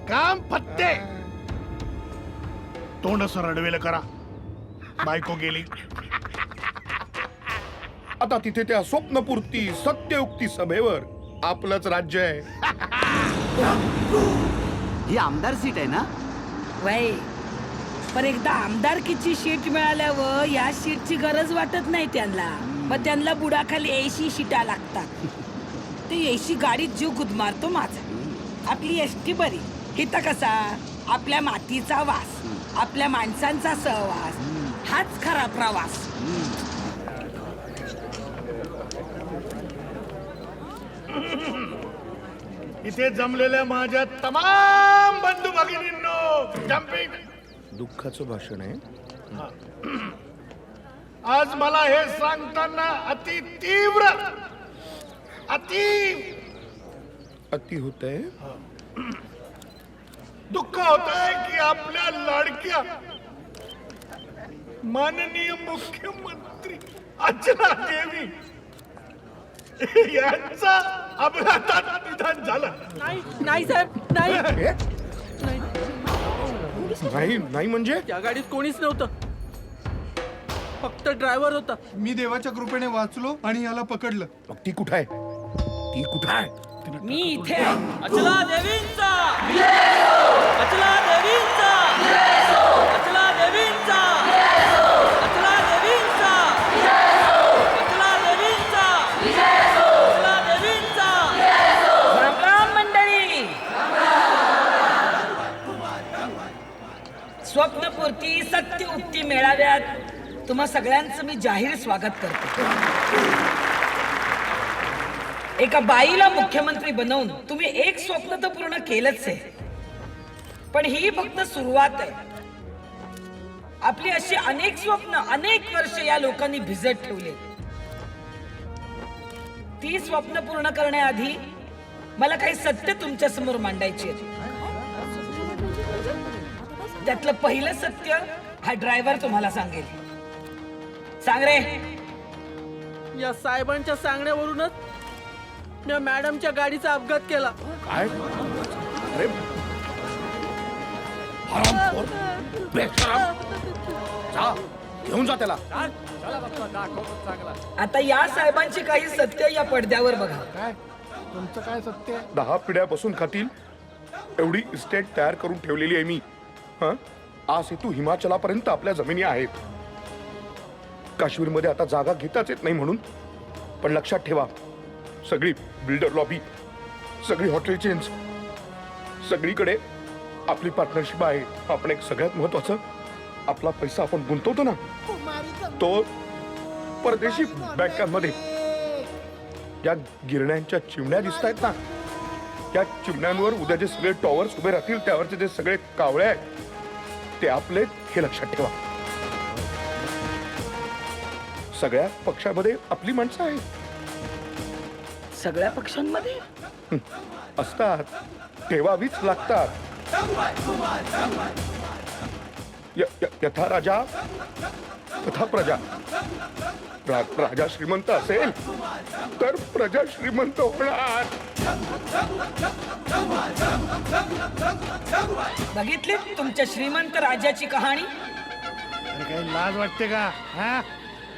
काम फत्ते. तोंड असं रडवेल करा. बायको गेली. आता तिथे त्या स्वप्नपूर्ती सत्ययुक्ती सभेवर आपलंच राज्य आहे. ही आमदार सीट आहे ना? वय, पण एकदा आमदारकीची शीट मिळाल्यावर या शीटची गरज वाटत नाही त्यांना. मग त्यांना बुडाखाली 80 शीटा लागतात. ते 80 गाडीत जीव गुदमारतो माझा. आपली एसटी बरी. इथं कसा आपल्या मातीचा वास, आपल्या माणसांचा सहवास, हाच खरा प्रवास. इथे जमलेल्या माझ्या तमाम बंधू भगिनींनो, जम्पिंग. दुःखाचं भाषण आहे. आज मला हे सांगताना अति तीव्र अति होत आहे. दुःख होत आहे की आपल्या लाडक्या माननीय मुख्यमंत्री अचला देवी यांचा अपघातात निधन झालं. नाही साहेब नाही नाही नाही म्हणजे त्या गाडीत कोणीच नव्हतं, फक्त ड्रायव्हर होता. मी देवाच्या कृपेने वाचलो आणि याला पकडलं. मग ती कुठं आहे? ती कुठं आहे? मी इथे अचला देवींचा अचला देवींचा अचला देवींचा अचला देवींचा अचला देवींचा अचला देवींचा. राम मंडळी, स्वप्नपूर्ती सत्य उक्ती मेळाव्यात तुम्हा सगळ्यांचं मी जाहीर स्वागत करतो. एका बाईला मुख्यमंत्री बनवून तुम्ही एक स्वप्न तर पूर्ण केलंच आहे, पण ही फक्त सुरुवात आहे. आपली अशी अनेक स्वप्न अनेक वर्ष या लोकांनी भिजत ठेवले. ती स्वप्न पूर्ण करण्याआधी मला काही सत्य तुमच्या समोर मांडायची आहे. त्यातलं पहिलं सत्य हा ड्रायव्हर तुम्हाला सांगेल. सांग रे. या साहेबांच्या सांगण्यावरूनच मी मॅडमच्या गाडीचा अपघात केला. काय? अरे जा, घेऊन जा त्याला. आता या साहेबांची काही सत्य या पडद्यावर बघा. काय तुमचं काय सत्य? 10 पिढ्यापासून खातील एवढी इस्टेट तयार करून ठेवलेली आहे मी. आज हेतू हिमाचलापर्यंत आपल्या जमिनी आहेत. काश्मीरमध्ये आता जागा घेताच येत नाही म्हणून. पण लक्षात ठेवा, सगळी बिल्डर लॉबी, सगळी हॉटेल चेन्स, सगळीकडे आपली पार्टनरशिप आहे. आपण एक सगळ्यात महत्वाचं, आपला पैसा आपण गुंतवतो ना, तो परदेशी बँकांमध्ये. या गिरण्यांच्या चिमण्या दिसत आहेत ना, त्या चिमण्यांवर उद्या जे सगळे टॉवर्स उभे राहतील, त्यावरचे जे सगळे कावळे आहेत ते आपले, हे लक्षात ठेवा. सगळ्या पक्षामध्ये आपली माणसं आहेत. सगळ्या पक्षांमध्ये असतात, ठेवावीच लागतात. यथा राजा तथा प्रजा. राजा श्रीमंत असेल तर प्रजा श्रीमंत होणार. बघितली तुमच्या श्रीमंत राजाची कहाणी. अरे काही लाज वाटते का? हा,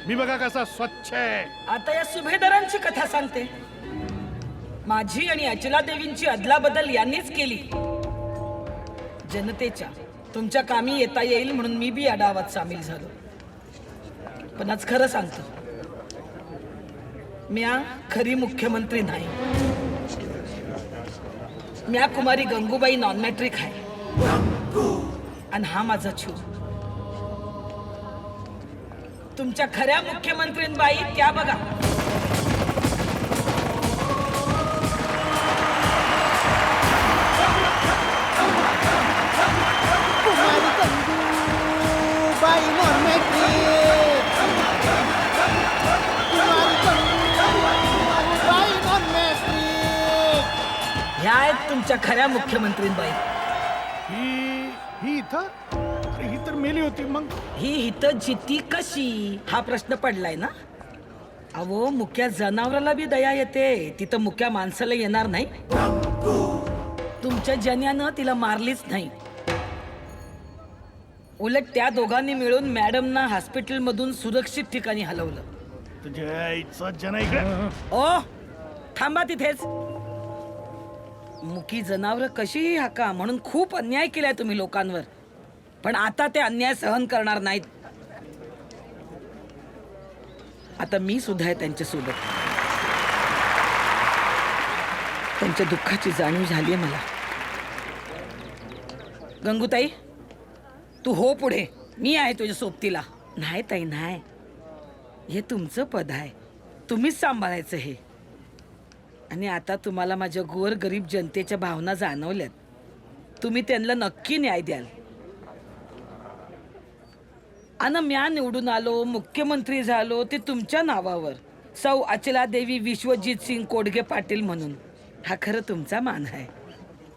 मी बघा कसा स्वच्छ आहे. आता या सुभेदारांची कथा सांगते. माझी आणि अचला देवींची अदलाबदल यांनीच केली. जनतेच्या तुमच्या कामी येता येईल म्हणून मी बी या डावात सामील झालो. पण आज खरं सांगतो, म्या खरी मुख्यमंत्री नाही. म्या कुमारी गंगूबाई नॉन मॅट्रिक आहे आणि हा माझा छू. तुमच्या खऱ्या मुख्यमंत्रीबाई त्या बघा. ह्या आहेत तुमच्या खऱ्या मुख्यमंत्रीबाई. ही इथं? अरे ही तर मेली होती. मग ही इथं जिती कशी हा प्रश्न पडलाय ना. अहो, मुक्या जनावराला बी दया येते, तिथं मुक्या माणसाला येणार नाही. तुमच्या जन्यानं तिला मारलीच नाही. उलट त्या दोघांनी मिळून मॅडमना हॉस्पिटल मधून सुरक्षित ठिकाणी हलवलं. तुझ्या इच्छा जना इकडे. ओ थांबा तिथेच. मुकी जनावर कशीही हाका म्हणून खूप अन्याय केलाय तुम्ही लोकांवर, पण आता ते अन्याय सहन करणार नाहीत. आता मी सुद्धा आहे त्यांच्यासोबत. त्यांच्या दुःखाची जाणीव झालीये मला. गंगूताई, तू हो पुढे, मी आहे तुझ्या सोबतीला. नाही ताई नाही, हे तुमचं पद आहे, तुम्हीच सांभाळायचं हे. आणि आता तुम्हाला माझ्या गोर गरीब जनतेच्या भावना जाणवल्यात. तुम्ही त्यांना नक्की न्याय द्याल. आणि म्या निवडून आलो, मुख्यमंत्री झालो ते तुमच्या नावावर, सौ अचला देवी विश्वजित सिंग कोडगे पाटील म्हणून. हा खरं तुमचा मान आहे.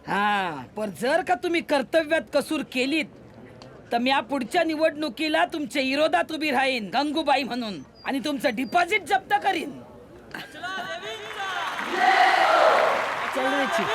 हा पण जर का तुम्ही कर्तव्यात कसूर केलीत तर मी या पुढच्या निवडणुकीला तुमच्या विरोधात उभी राहीन गंगूबाई म्हणून आणि तुमचं डिपॉझिट जप्त करीन. चल रे चिक.